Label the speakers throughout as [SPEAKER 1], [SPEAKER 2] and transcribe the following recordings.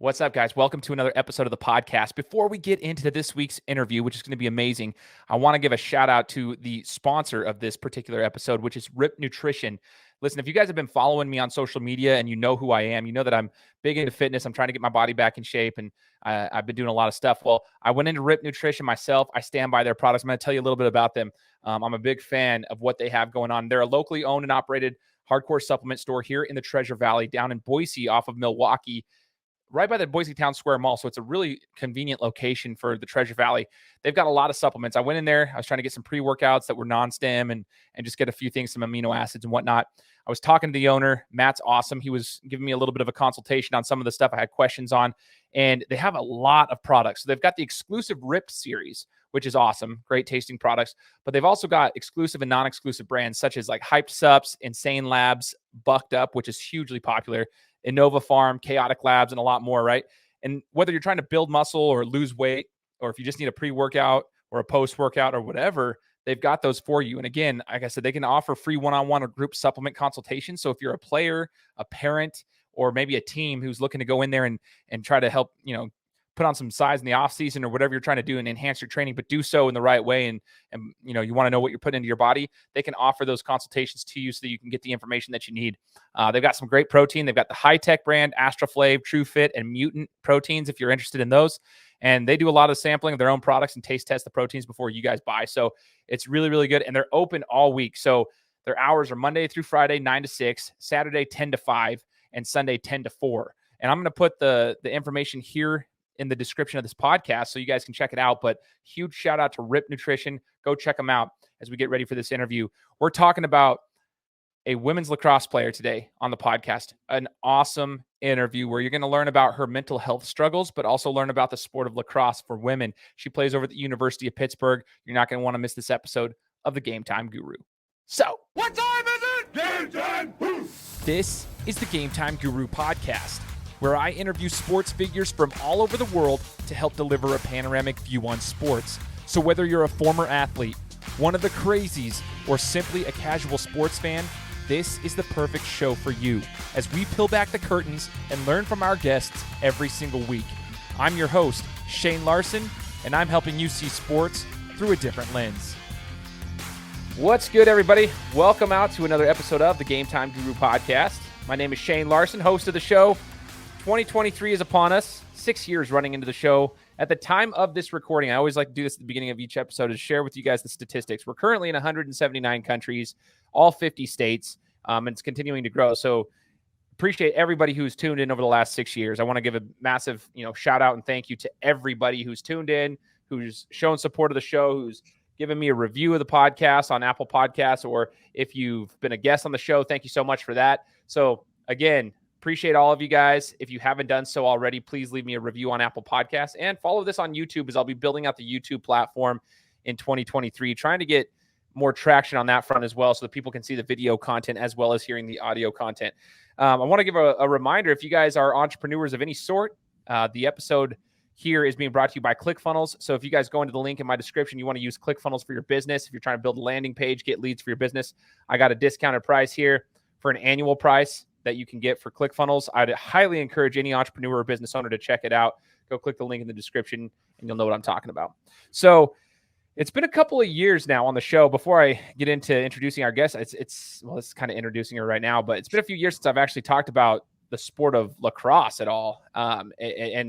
[SPEAKER 1] What's up, guys? Welcome to another episode of the podcast. Before we get into this week's interview, which is going to be amazing, I want to give a shout out to the sponsor of this particular episode, which is Rip Nutrition. Listen, if you guys have been following me on social media and you know who I am, you know that I'm big into fitness. I'm trying to get my body back in shape, and I've been doing a lot of stuff. Well, I went into Rip Nutrition myself. I stand by their products. I'm going to tell you a little bit about them. I'm a big fan of what they have going on. They're a locally owned and operated hardcore supplement store here in the Treasure Valley down in Boise off of Milwaukee, right by the Boise Town Square Mall. So it's a really convenient location for the Treasure Valley. They've got a lot of supplements. I went in there. I was trying to get some pre-workouts that were non-stem and just get a few things, some amino acids and whatnot. I was talking to the owner. Matt's awesome. He was giving me a little bit of a consultation on some of the stuff I had questions on. And they have a lot of products. So they've got the exclusive Rip series, which is awesome. Great tasting products. But they've also got exclusive and non-exclusive brands such as like Hyped Sups, Insane Labs, Bucked Up, which is hugely popular, Innova Farm, Chaotic Labs, and a lot more, right? And whether you're trying to build muscle or lose weight, or if you just need a pre-workout or a post-workout or whatever, they've got those for you. And again, like I said, they can offer free one-on-one or group supplement consultations. So if you're a player, a parent, or maybe a team who's looking to go in there and try to help, put on some size in the off season or whatever you're trying to do and enhance your training, but do so in the right way. And you want to know what you're putting into your body. They can offer those consultations to you so that you can get the information that you need. They've got some great protein. They've got the high-tech brand, AstraFlav, TrueFit, and Mutant proteins if you're interested in those. And they do a lot of sampling of their own products and taste test the proteins before you guys buy. So it's really, really good. And they're open all week. So their hours are Monday through Friday, 9 to 6, Saturday, 10 to 5, and Sunday, 10 to 4. And I'm going to put the information here in the description of this podcast so you guys can check it out. But huge shout out to Rip Nutrition. Go check them out as we get ready for this interview. We're talking about a women's lacrosse player today on the podcast. An awesome interview where you're going to learn about her mental health struggles, but also learn about the sport of lacrosse for women. She plays over at the University of Pittsburgh. You're not going to want to miss this episode of the Gametime Guru. So,
[SPEAKER 2] what time is it? Game time!
[SPEAKER 1] This is the Gametime Guru podcast, where I interview sports figures from all over the world to help deliver a panoramic view on sports. So whether you're a former athlete, one of the crazies, or simply a casual sports fan, this is the perfect show for you as we peel back the curtains and learn from our guests every single week. I'm your host, Shane Larson, and I'm helping you see sports through a different lens. What's good, everybody? Welcome out to another episode of the Gametime Guru podcast. My name is Shane Larson, host of the show. 2023 is upon us, 6 years running into the show. At the time of this recording, I always like to do this at the beginning of each episode, to share with you guys the statistics. We're currently in 179 countries, all 50 states, and it's continuing to grow. So appreciate everybody who's tuned in over the last 6 years. I want to give a massive, shout out and thank you to everybody who's tuned in, who's shown support of the show, who's given me a review of the podcast on Apple Podcasts, or if you've been a guest on the show, thank you so much for that. So again, appreciate all of you guys. If you haven't done so already, please leave me a review on Apple Podcasts and follow this on YouTube, as I'll be building out the YouTube platform in 2023, trying to get more traction on that front as well so that people can see the video content as well as hearing the audio content. I want to give a reminder, if you guys are entrepreneurs of any sort, the episode here is being brought to you by ClickFunnels. So if you guys go into the link in my description, you want to use ClickFunnels for your business. If you're trying to build a landing page, get leads for your business, I got a discounted price here for an annual price that you can get for ClickFunnels. I'd highly encourage any entrepreneur or business owner to check it out. Go click the link in the description and you'll know what I'm talking about. So it's been a couple of years now on the show. Before I get into introducing our guest, it's kind of introducing her right now, but it's been a few years since I've actually talked about the sport of lacrosse at all. And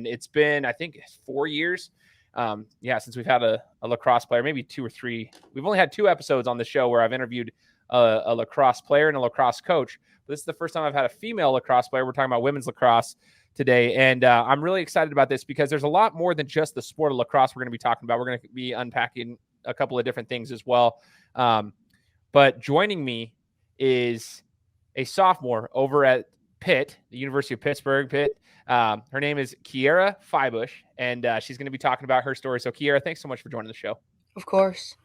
[SPEAKER 1] it's been, I think, 4 years. Since we've had a lacrosse player, maybe 2 or 3. We've only had 2 episodes on the show where I've interviewed a lacrosse player and a lacrosse coach. This is the first time I've had a female lacrosse player. We're talking about women's lacrosse today. And I'm really excited about this because there's a lot more than just the sport of lacrosse we're going to be talking about. We're going to be unpacking a couple of different things as well. But joining me is a sophomore over at Pitt, the University of Pittsburgh, Pitt. Her name is Kiara Feibusch, and she's going to be talking about her story. So Kiara, thanks so much for joining the show.
[SPEAKER 3] Of course.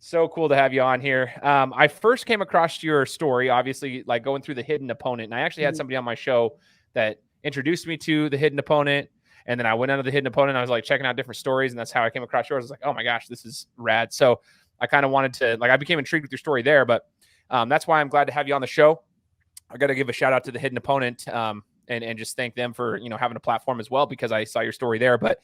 [SPEAKER 1] So cool to have you on here. I first came across your story, obviously, like going through the hidden opponent. And I actually had somebody on my show that introduced me to the hidden opponent. And then I went under the hidden opponent. And I was like checking out different stories. And that's how I came across yours. I was like, oh my gosh, this is rad. So I kind of wanted to, I became intrigued with your story there. But that's why I'm glad to have you on the show. I got to give a shout out to the hidden opponent. and just thank them for, having a platform as well, because I saw your story there. But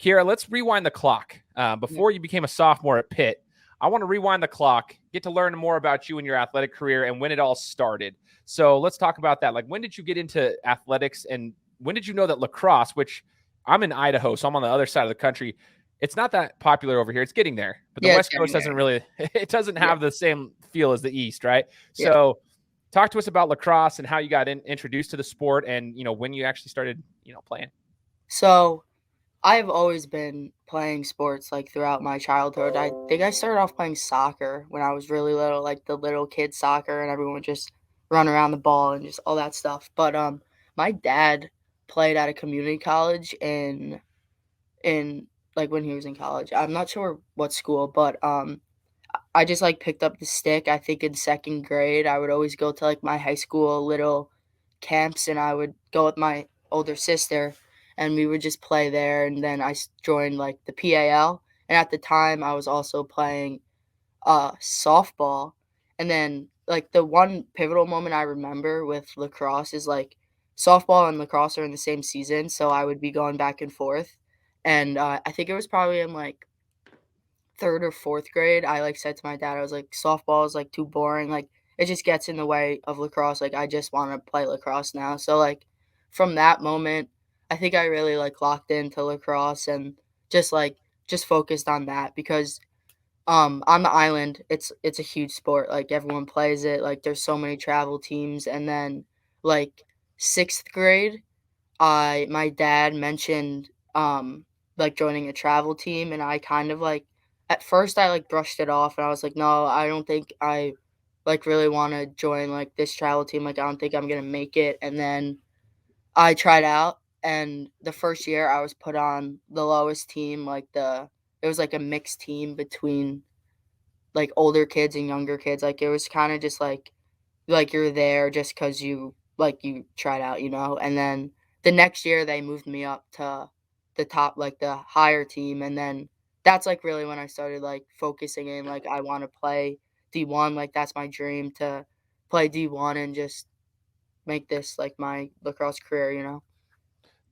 [SPEAKER 1] Kiara, let's rewind the clock. Before you became a sophomore at Pitt, I want to rewind the clock, get to learn more about you and your athletic career and when it all started. So let's talk about that. Like, when did you get into athletics, and when did you know that lacrosse, which I'm in Idaho, so I'm on the other side of the country, it's not that popular over here. It's getting there, but the West Coast doesn't really, it doesn't have the same feel as the East, right? So talk to us about lacrosse and how you got introduced to the sport, and, when you actually started, playing.
[SPEAKER 3] So I've always been playing sports like throughout my childhood. I think I started off playing soccer when I was really little, like the little kid soccer, and everyone would just run around the ball and just all that stuff. But my dad played at a community college in like when he was in college. I'm not sure what school, but I just like picked up the stick. I think in second grade, I would always go to like my high school little camps, and I would go with my older sister, and we would just play there. And then I joined like the PAL, and at the time, I was also playing softball. And then like the one pivotal moment I remember with lacrosse is like softball and lacrosse are in the same season, so I would be going back and forth. And I think it was probably in like third or fourth grade, I like said to my dad, I was like, softball is like too boring. Like it just gets in the way of lacrosse. Like I just want to play lacrosse now. So like from that moment, I think I really like locked into lacrosse and just like just focused on that because on the island it's a huge sport. Like everyone plays it. Like there's so many travel teams. And then like sixth grade, I my dad mentioned like joining a travel team, and I kind of like at first I like brushed it off, and I was like, no, I don't think I like really want to join like this travel team. Like I don't think I'm gonna make it. And then I tried out, and the first year I was put on the lowest team. Like it was like a mixed team between like older kids and younger kids. Like it was kind of just like you're there just because you tried out, and then the next year they moved me up to the top, like the higher team, and then that's like really when I started like focusing in like I want to play D1, like that's my dream to play D1 and just make this like my lacrosse career.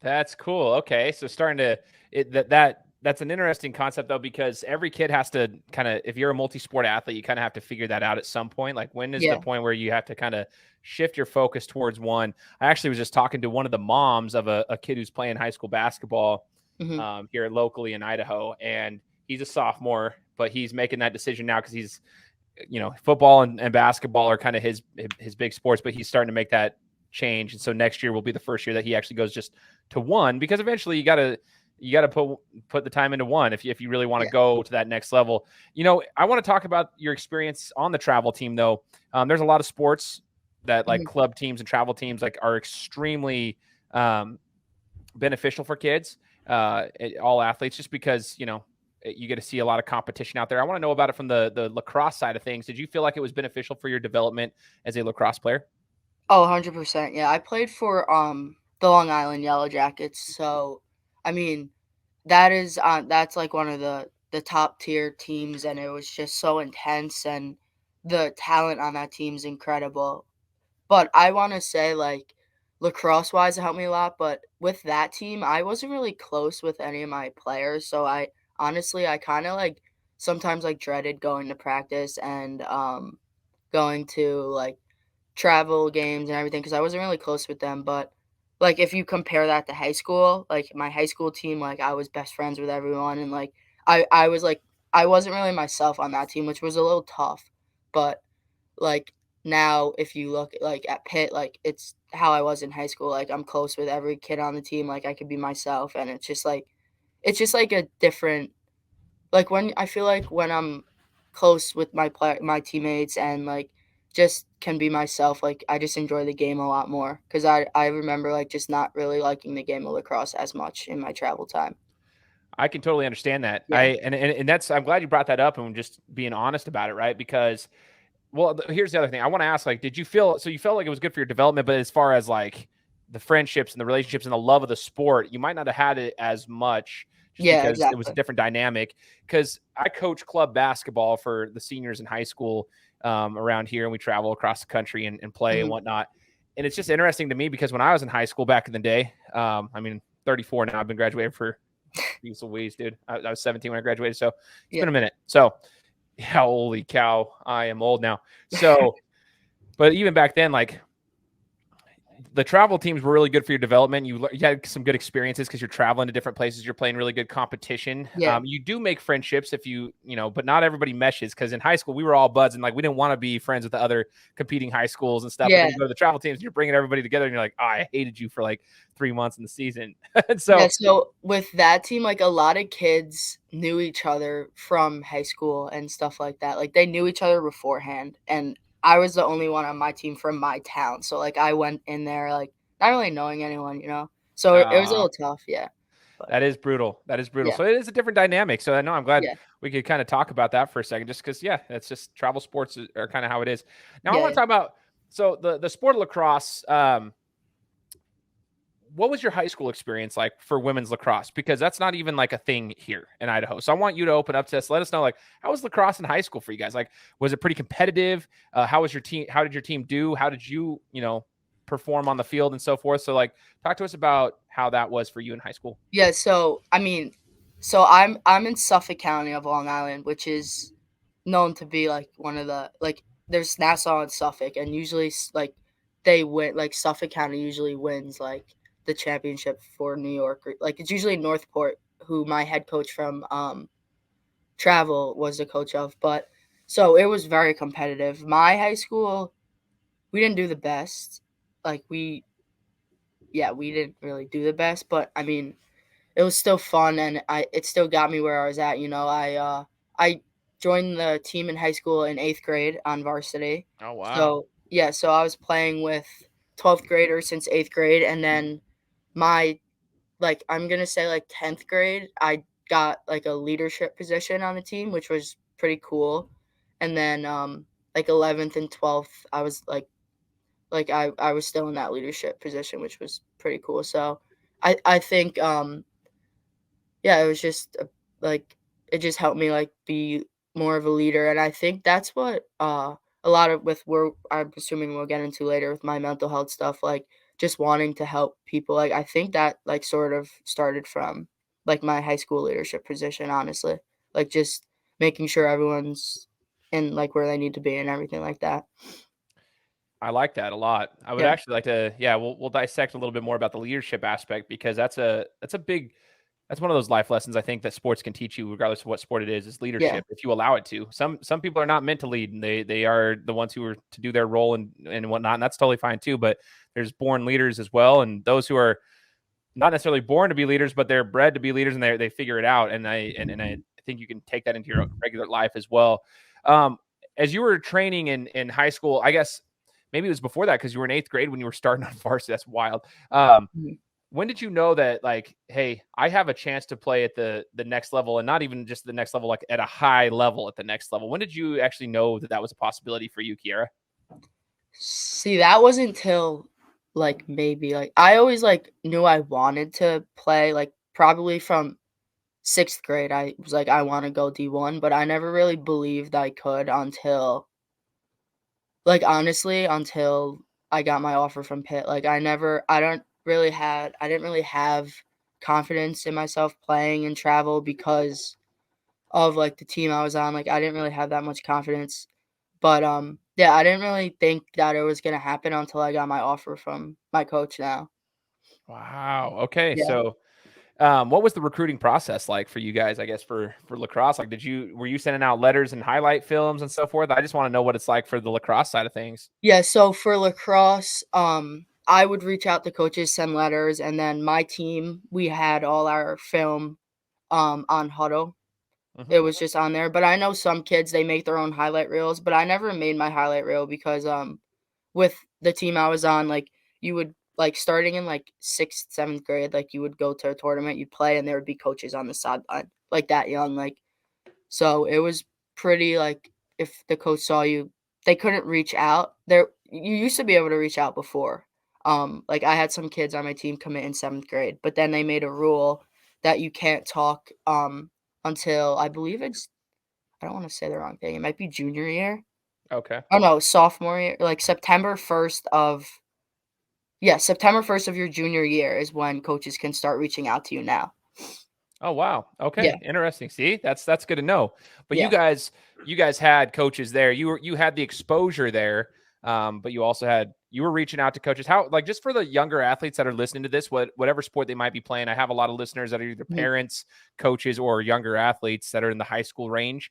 [SPEAKER 1] That's cool. Okay, so starting to that's an interesting concept though, because every kid has to kind of, if you're a multi-sport athlete, you kind of have to figure that out at some point. Like when is the point where you have to kind of shift your focus towards one? I actually was just talking to one of the moms of a kid who's playing high school basketball here locally in Idaho, and he's a sophomore, but he's making that decision now because he's, football and basketball are kind of his big sports, but he's starting to make that change. And so next year will be the first year that he actually goes just to one, because eventually you got to put the time into one if you really want to go to that next level. I want to talk about your experience on the travel team though. There's a lot of sports that like club teams and travel teams like are extremely beneficial for kids, all athletes, just because, you get to see a lot of competition out there. I want to know about it from the lacrosse side of things. Did you feel like it was beneficial for your development as a lacrosse player?
[SPEAKER 3] Oh, 100%. Yeah, I played for the Long Island Yellow Jackets. So, I mean, that's like one of the top tier teams, and it was just so intense, and the talent on that team's incredible. But I want to say like lacrosse wise, it helped me a lot. But with that team, I wasn't really close with any of my players, so I honestly I kind of like sometimes like dreaded going to practice and going to like travel games and everything because I wasn't really close with them. But like if you compare that to high school, like my high school team, like I was best friends with everyone, and like I was like I wasn't really myself on that team, which was a little tough. But like now if you look like at Pitt, like it's how I was in high school. Like I'm close with every kid on the team, like I could be myself, and it's just like a different like when I feel like when I'm close with my teammates and like just can be myself, like I just enjoy the game a lot more because I remember like just not really liking the game of lacrosse as much in my travel time.
[SPEAKER 1] I can totally understand that.
[SPEAKER 3] Yeah.
[SPEAKER 1] And that's, I'm glad you brought that up and just being honest about it, right? Because, well, here's the other thing I want to ask. Like, did you feel, so you felt like it was good for your development, but as far as like the friendships and the relationships and the love of the sport, you might not have had it as much just
[SPEAKER 3] Yeah,
[SPEAKER 1] because it was a
[SPEAKER 3] exactly.
[SPEAKER 1] different dynamic. Because I coach club basketball for the seniors in high school around here, and we travel across the country and play and
[SPEAKER 3] Mhm.
[SPEAKER 1] whatnot. and it's just interesting to me because when I was in high school back in the day, I mean, 34 now, I've been graduated for these Louise, dude. I was 17 when I graduated, so it's been a minute. So, yeah, holy cow, I am old now. So, but even back then, like, the travel teams were really good for your development. You had some good experiences because you're traveling to different places. You're playing really good competition.
[SPEAKER 3] Yeah.
[SPEAKER 1] You do make friendships if you know, but not everybody meshes because in high school we were all buds and like we didn't want to be friends with the other competing high schools and stuff. But
[SPEAKER 3] Yeah.
[SPEAKER 1] then you go to the travel teams and you're bringing everybody together and you're like, oh, I hated you for like 3 months in the season.
[SPEAKER 3] Yeah, so with that team, like, a lot of kids knew each other from high school and stuff like that. Like, they knew each other beforehand, and I was the only one on my team from my town. So, like, I went in there, like, not really knowing anyone, you know? So it was a little tough, yeah. But
[SPEAKER 1] That is brutal. That is brutal.
[SPEAKER 3] yeah,
[SPEAKER 1] So it is a different dynamic. So I know I'm glad
[SPEAKER 3] yeah,
[SPEAKER 1] we could kind of talk about that for a second, just because it's just travel sports are kind of how it is. Now I
[SPEAKER 3] yeah.
[SPEAKER 1] want to talk about the sport of lacrosse. What was your high school experience like for women's lacrosse? Because that's not even like a thing here in Idaho. So I want you to open up to us. Let us know, like, how was lacrosse in high school for you guys? Like, was it pretty competitive? How was your team? How did your team do? How did you, perform on the field and so forth? So, like, talk to us about how that was for you in high school.
[SPEAKER 3] Yeah, so, I mean, so I'm in Suffolk County of Long Island, which is known to be, like, one of the like, there's Nassau and Suffolk, and usually, like, they win like, Suffolk County usually wins, like, the championship for New York, or like, it's usually Northport, who my head coach from, travel was the coach of, but so it was very competitive. My high school, we didn't do the best. Like, we didn't really do the best, but, I mean, it was still fun, and it still got me where I was at, you know. I joined the team in high school in 8th grade on varsity.
[SPEAKER 1] Oh wow.
[SPEAKER 3] So, yeah, so I was playing with 12th graders since 8th grade, and then my like, I'm gonna say, like, 10th grade, I got, like, a leadership position on the team, which was pretty cool. And then, like, 11th and 12th, I was, I was still in that leadership position, which was pretty cool. So, I think, yeah, it was just, like, it just helped me, like, be more of a leader, and I think that's what, a lot of with where I'm assuming we'll get into later with my mental health stuff, like, just wanting to help people, like, I think that, like, sort of started from, like, my high school leadership position, honestly. Like, just making sure everyone's in, like, where they need to be and everything like that.
[SPEAKER 1] I like that a lot. I would
[SPEAKER 3] Yeah.
[SPEAKER 1] actually like to, yeah, we'll dissect a little bit more about the leadership aspect because that's a big that's one of those life lessons I think that sports can teach you, regardless of what sport it is
[SPEAKER 3] Yeah.
[SPEAKER 1] leadership if you allow it to. Some people are not meant to lead, and they are the ones who are to do their role and whatnot, and that's totally fine too. But there's born leaders as well, and those who are not necessarily born to be leaders, but they're bred to be leaders, and they figure it out. And I think you can take that into your regular life as well. As you were training in high school, I guess maybe it was before that because you were in 8th grade when you were starting on varsity. That's wild.
[SPEAKER 3] Mhm.
[SPEAKER 1] When did you know that, like, hey, I have a chance to play at the next level, and not even just the next level, like at a high level at the next level? When did you actually know that that was a possibility for you, Kiara?
[SPEAKER 3] See, that wasn't till, like, maybe, like, I always, like, knew I wanted to play, like, probably from 6th grade. I was like, "I wanna go D1," but I never really believed I could until, like, honestly, until I got my offer from Pitt. Like, I didn't really have confidence in myself playing in travel because of, like, the team I was on. Like, I didn't really have that much confidence. But, yeah, I didn't really think that it was gonna happen until I got my offer from my coach now.
[SPEAKER 1] Wow. Okay.
[SPEAKER 3] Yeah.
[SPEAKER 1] So, what was the recruiting process like for you guys? I guess for lacrosse, like, were you sending out letters and highlight films and so forth? I just want to know what it's like for the lacrosse side of things.
[SPEAKER 3] Yeah, so for lacrosse, I would reach out to coaches, send letters, and then my team, we had all our film, on Huddle.
[SPEAKER 1] Hmm.
[SPEAKER 3] It was just on there, but I know some kids, they make their own highlight reels, but I never made my highlight reel because, with the team I was on, like, you would like, starting in, like, 6th, 7th grade, like, you would go to a tournament, you'd play, and there would be coaches on the sideline, like, that young, like, so it was pretty, like, if the coach saw you, they couldn't reach out. You used to be able to reach out before. Like, I had some kids on my team commit in 7th grade, but then they made a rule that you can't talk, until I believe I don't wanna say the wrong thing, it might be junior year.
[SPEAKER 1] Okay.
[SPEAKER 3] Oh, no, sophomore year, like, September 1st of Yeah, September 1st of your junior year is when coaches can start reaching out to you now.
[SPEAKER 1] Oh wow. Okay.
[SPEAKER 3] Yeah,
[SPEAKER 1] Interesting. See, that's good to know. But
[SPEAKER 3] yeah.
[SPEAKER 1] you guys had coaches there. You had the exposure there. But you were reaching out to coaches. How, like, just for the younger athletes that are listening to this, whatever sport they might be playing. I have a lot of listeners that are either
[SPEAKER 3] Mhm.
[SPEAKER 1] parents, coaches, or younger athletes that are in the high school range.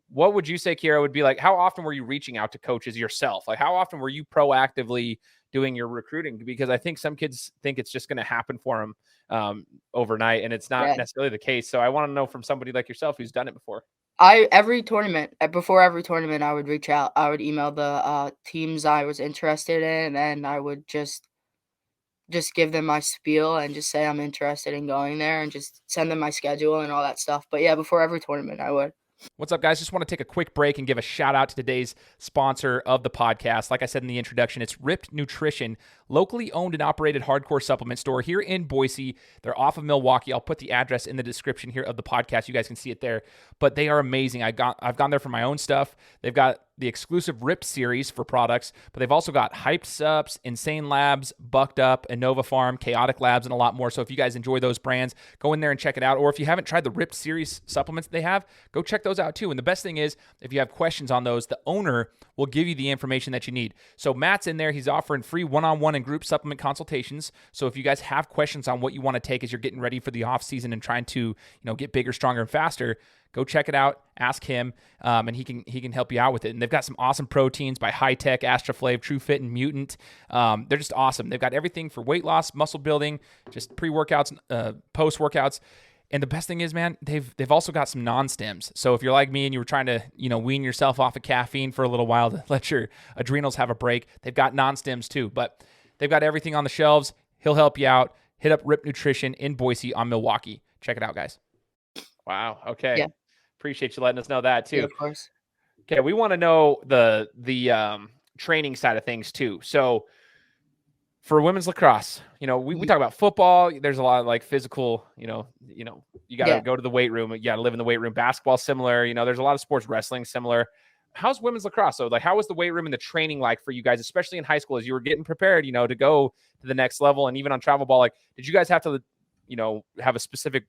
[SPEAKER 1] What would you say, Kiara, would be like, how often were you reaching out to coaches yourself? Like, how often were you proactively doing your recruiting? Because I think some kids think it's just going to happen for them overnight, and it's not
[SPEAKER 3] Yeah.
[SPEAKER 1] necessarily the case. So I want to know from somebody like yourself who's done it before.
[SPEAKER 3] Every tournament, before every tournament, I would reach out. I would email the teams I was interested in, and I would just give them my spiel and just say I'm interested in going there and just send them my schedule and all that stuff. But yeah, before every tournament, I would.
[SPEAKER 1] What's up, guys? Just want to take a quick break and give a shout out to today's sponsor of the podcast. Like I said in the introduction, it's Ripped Nutrition, locally owned and operated hardcore supplement store here in Boise. They're off of Milwaukee. I'll put the address in the description here of the podcast. You guys can see it there. But they are amazing. I've gone there for my own stuff. They've got the exclusive Ripped series for products, but they've also got Hyped Sups, Insane Labs, Bucked Up, Innova Farm, Chaotic Labs, and a lot more. So if you guys enjoy those brands, go in there and check it out. Or if you haven't tried the Ripped series supplements they have, go check those out too. And the best thing is, if you have questions on those, the owner will give you the information that you need. So Matt's in there. He's offering free one-on-one and group supplement consultations. So if you guys have questions on what you want to take as you're getting ready for the off season and trying to, get bigger, stronger, and faster, go check it out. Ask him, and he can help you out with it. And they've got some awesome proteins by High Tech, Astraflave, TrueFit, and Mutant. They're just awesome. They've got everything for weight loss, muscle building, just pre-workouts, post-workouts. And the best thing is, man, they've also got some non-stims. So if you're like me and you were trying to, wean yourself off of caffeine for a little while to let your adrenals have a break, they've got non-stims too. But they've got everything on the shelves. He'll help you out. Hit up Rip Nutrition in Boise on Milwaukee. Check it out, guys. Wow. Okay.
[SPEAKER 3] Yeah.
[SPEAKER 1] Appreciate you letting us know that too.
[SPEAKER 3] Yeah, of course.
[SPEAKER 1] Okay, we want to know the training side of things too. So for women's lacrosse, we talk about football. There's a lot of like physical, you got to go to the weight room. You got to live in the weight room. Basketball, similar. There's a lot of sports. Wrestling, similar. How's women's lacrosse? So like, how was the weight room and the training like for you guys, especially in high school as you were getting prepared, to go to the next level, and even on travel ball? Like, did you guys have to, have a specific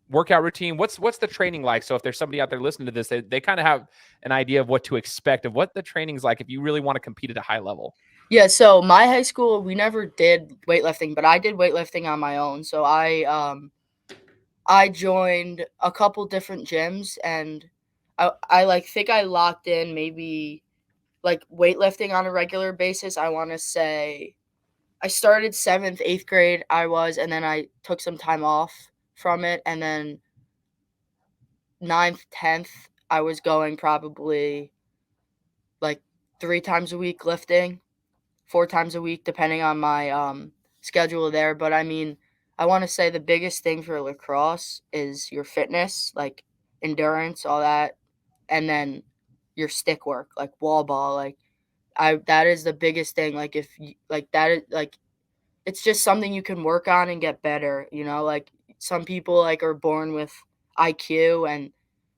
[SPEAKER 1] workout routine? What's the training like? So if there's somebody out there listening to this, they kind of have an idea of what to expect of what the training's like if you really want to compete at a high level.
[SPEAKER 3] Yeah, so my high school, we never did weightlifting, but I did weightlifting on my own. So I joined a couple different gyms, and I think I locked in maybe like weightlifting on a regular basis. I want to say I started 7th, 8th grade, and then I took some time off from it, and then 9th, 10th, I was going probably like 3 times a week lifting, 4 times a week, depending on my schedule there. But I mean, I want to say the biggest thing for lacrosse is your fitness, like endurance, all that, and then your stick work, like wall ball. Like that is the biggest thing. Like if you, like that is like it's just something you can work on and get better. Like some people like are born with IQ and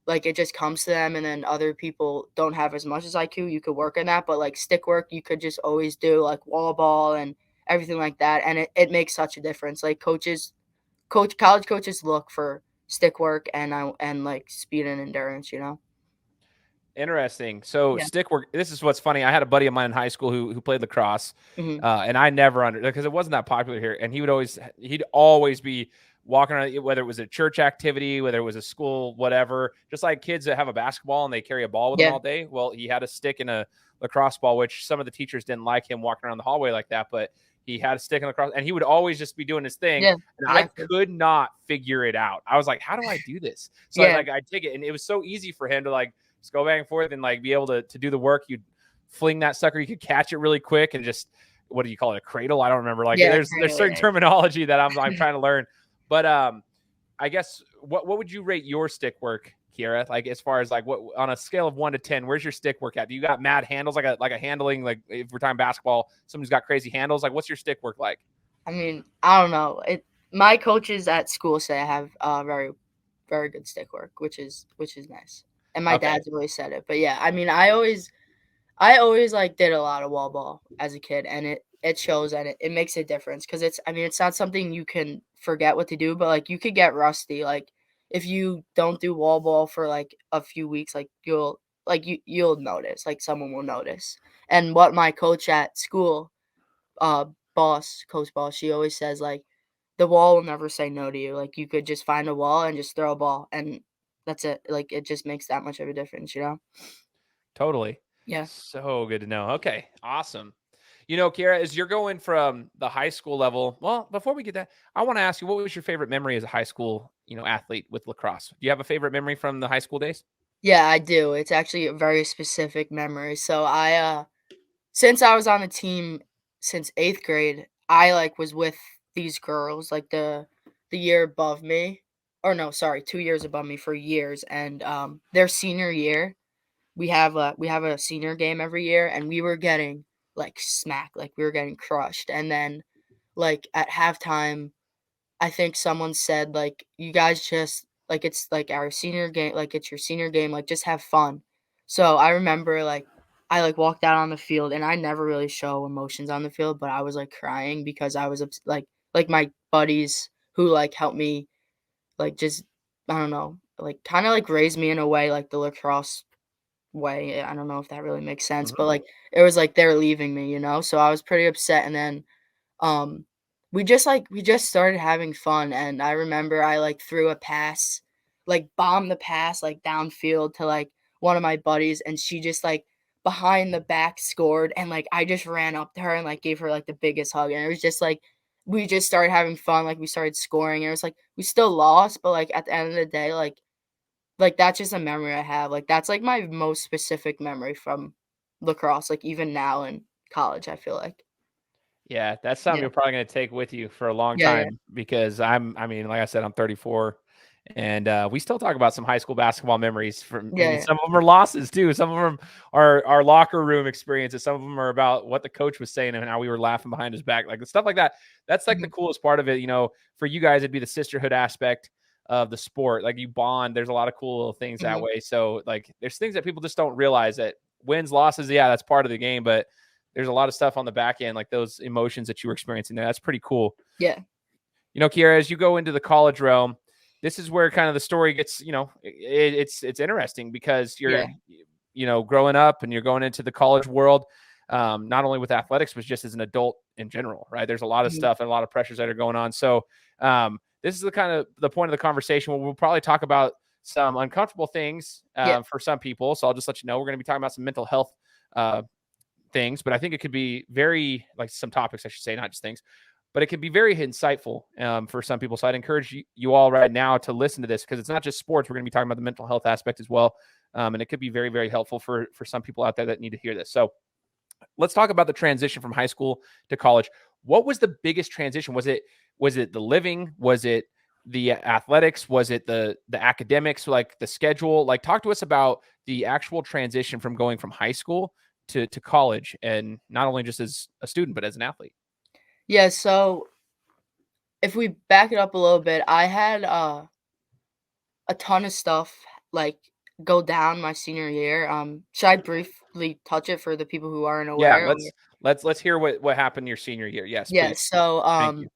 [SPEAKER 3] like it just comes to them, and then other people don't have as much as IQ. You could work on that, but like stick work, you could just always do like wall ball and everything like that, and it makes such a difference. Like college coaches look for stick work and like speed and endurance.
[SPEAKER 1] Interesting. So
[SPEAKER 3] Yeah.
[SPEAKER 1] stick work. This is what's funny. I had a buddy of mine in high school who played lacrosse,
[SPEAKER 3] Mhm.
[SPEAKER 1] and I never because it wasn't that popular here. And he'd always be walking around, whether it was a church activity, whether it was a school, whatever. Just like kids that have a basketball and they carry a ball with them
[SPEAKER 3] Yeah.
[SPEAKER 1] all day. Well, he had a stick and a lacrosse ball, which some of the teachers didn't like him walking around the hallway like that, but he had a stick and lacrosse, and he would always just be doing his thing.
[SPEAKER 3] Yeah.
[SPEAKER 1] And
[SPEAKER 3] Exactly.
[SPEAKER 1] I could not figure it out. I was like, how do I do this? So
[SPEAKER 3] Yeah.
[SPEAKER 1] I'd take it, and it was so easy for him to like just go back and forth and like be able to do the work. You'd fling that sucker, you could catch it really quick, and just, what do you call it, a cradle? I don't remember. Like
[SPEAKER 3] Yeah.
[SPEAKER 1] there's certain terminology that I'm trying to learn. But I guess what would you rate your stick work, Kiara? Like as far as like what on a scale of 1 to 10, where's your stick work at? Do you got mad handles, like a handling, like if we're talking basketball, somebody's got crazy handles? Like what's your stick work like?
[SPEAKER 3] I mean, I don't know. My coaches at school say I have very, very good stick work, which is nice. And my
[SPEAKER 1] Okay.
[SPEAKER 3] dad's always said it. But yeah, I mean, I always like did a lot of wall ball as a kid, and it shows and it makes a difference because it's not something you can forget what to do, but like you could get rusty. Like if you don't do wall ball for like a few weeks, like you'll notice, like someone will notice. And what my coach at school, uh coach boss, she always says like the wall will never say no to you. Like you could just find a wall and just throw a ball and that's it. Like it just makes that much of a difference, you know?
[SPEAKER 1] Totally.
[SPEAKER 3] Yeah.
[SPEAKER 1] So good to know. Okay, awesome. Kiara, as you're going from the high school level, well, before we get that, I want to ask you, what was your favorite memory as a high school, athlete with lacrosse? Do you have a favorite memory from the high school days?
[SPEAKER 3] Yeah, I do. It's actually a very specific memory. So since I was on the team since 8th grade, I, like, was with these girls, like, the year above me or no, sorry, 2 years above me for years, and, their senior year, we have a senior game every year, and we were getting, like, smacked, like, we were getting crushed, and then, like, at halftime I think someone said, like, "You guys just like, it's, like, our senior game like, it's your senior game, like, just have fun." So, I remember, like, I, like, walked out on the field, and I never really show emotions on the field, but I was, like, crying because I was my buddies who, like, helped me, like, just I don't know, like, kinda, like, raised me in a way, like, the lacrosse way. I don't know if that really makes sense, but,
[SPEAKER 1] Mhm.
[SPEAKER 3] like, it was like they're leaving me, you know? So, I was pretty upset, and then um, we just started having fun, and I remember I, like, threw a pass, like, bombed the pass, like, downfield to, like, one of my buddies, and she just, like, behind the back scored, and, like, I just ran up to her and, like, gave her, like, the biggest hug, and it was just, like we just started having fun, like, we started scoring, and it was, like we still lost, but, like, at the end of the day, like, that's just a memory I have, like, that's, like, my most specific memory from lacrosse, like, even now in college, I feel like.
[SPEAKER 1] Yeah, that's something
[SPEAKER 3] Yeah.
[SPEAKER 1] you're probably gonna take with you for a long
[SPEAKER 3] Yeah, yeah.
[SPEAKER 1] time because like I said, I'm 34, and we still talk about some high school basketball memories from. I
[SPEAKER 3] Yeah,
[SPEAKER 1] mean,
[SPEAKER 3] yeah.
[SPEAKER 1] some of them are losses too. Some of them are our locker room experiences. Some of them are about what the coach was saying and how we were laughing behind his back, like stuff like that. That's like the
[SPEAKER 3] Mhm.
[SPEAKER 1] coolest part of it. For you guys, it'd be the sisterhood aspect of the sport. Like you bond. There's a lot of cool little things that
[SPEAKER 3] Mhm.
[SPEAKER 1] way. So like, there's things that people just don't realize that wins, losses. Yeah, that's part of the game, but there's a lot of stuff on the back end, like those emotions that you were experiencing there. That's pretty cool.
[SPEAKER 3] Yeah.
[SPEAKER 1] Kiara, as you go into the college realm, this is where kind of the story gets, it's interesting because you're,
[SPEAKER 3] Yeah.
[SPEAKER 1] growing up and you're going into the college world, not only with athletics, but just as an adult in general, right? There's a lot of
[SPEAKER 3] Mhm.
[SPEAKER 1] stuff and a lot of pressures that are going on. So this is the kind of the point of the conversation where we'll probably talk about some uncomfortable things
[SPEAKER 3] Yeah.
[SPEAKER 1] for some people. So I'll just let you know, we're going to be talking about some mental health uh, things, but I think it could be very like some topics, I should say, not just things, but it could be very insightful for some people. So I'd encourage you all right now to listen to this because it's not just sports. We're going to be talking about the mental health aspect as well. And it could be very, very helpful for some people out there that need to hear this. So let's talk about the transition from high school to college. What was the biggest transition? Was it the living? Was it the athletics? Was it the academics? Like the schedule? Like talk to us about the actual transition from going from high school to college, and not only just as a student but as an athlete.
[SPEAKER 3] Yeah, so if we back it up a little bit, I had, a ton of stuff, like, go down my senior year. Should I briefly touch it for the people who aren't
[SPEAKER 1] Yeah,
[SPEAKER 3] aware? Or
[SPEAKER 1] let's hear what happened your senior year. Yes,
[SPEAKER 3] yeah,
[SPEAKER 1] please.
[SPEAKER 3] so,
[SPEAKER 1] Thank you.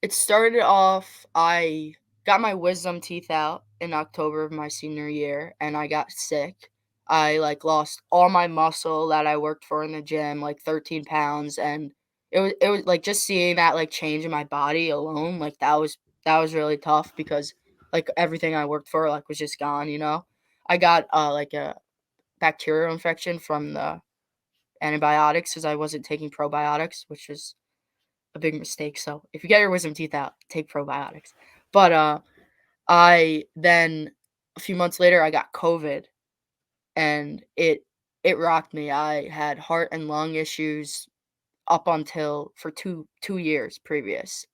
[SPEAKER 3] it started off I got my wisdom teeth out in October of my senior year, and I got sick. I, like, lost all my muscle that I worked for in the gym, like, 13 pounds, and it was like, just seeing that, like, change in my body alone, like, that was really tough because, like, everything I worked for, like, was just gone, you know? I got, like, a bacterial infection from the antibiotics because I wasn't taking probiotics, which was a big mistake. So if you get your wisdom teeth out, take probiotics. But I then a few months later I got COVID and it rocked me. I had heart and lung issues up until for two years previous.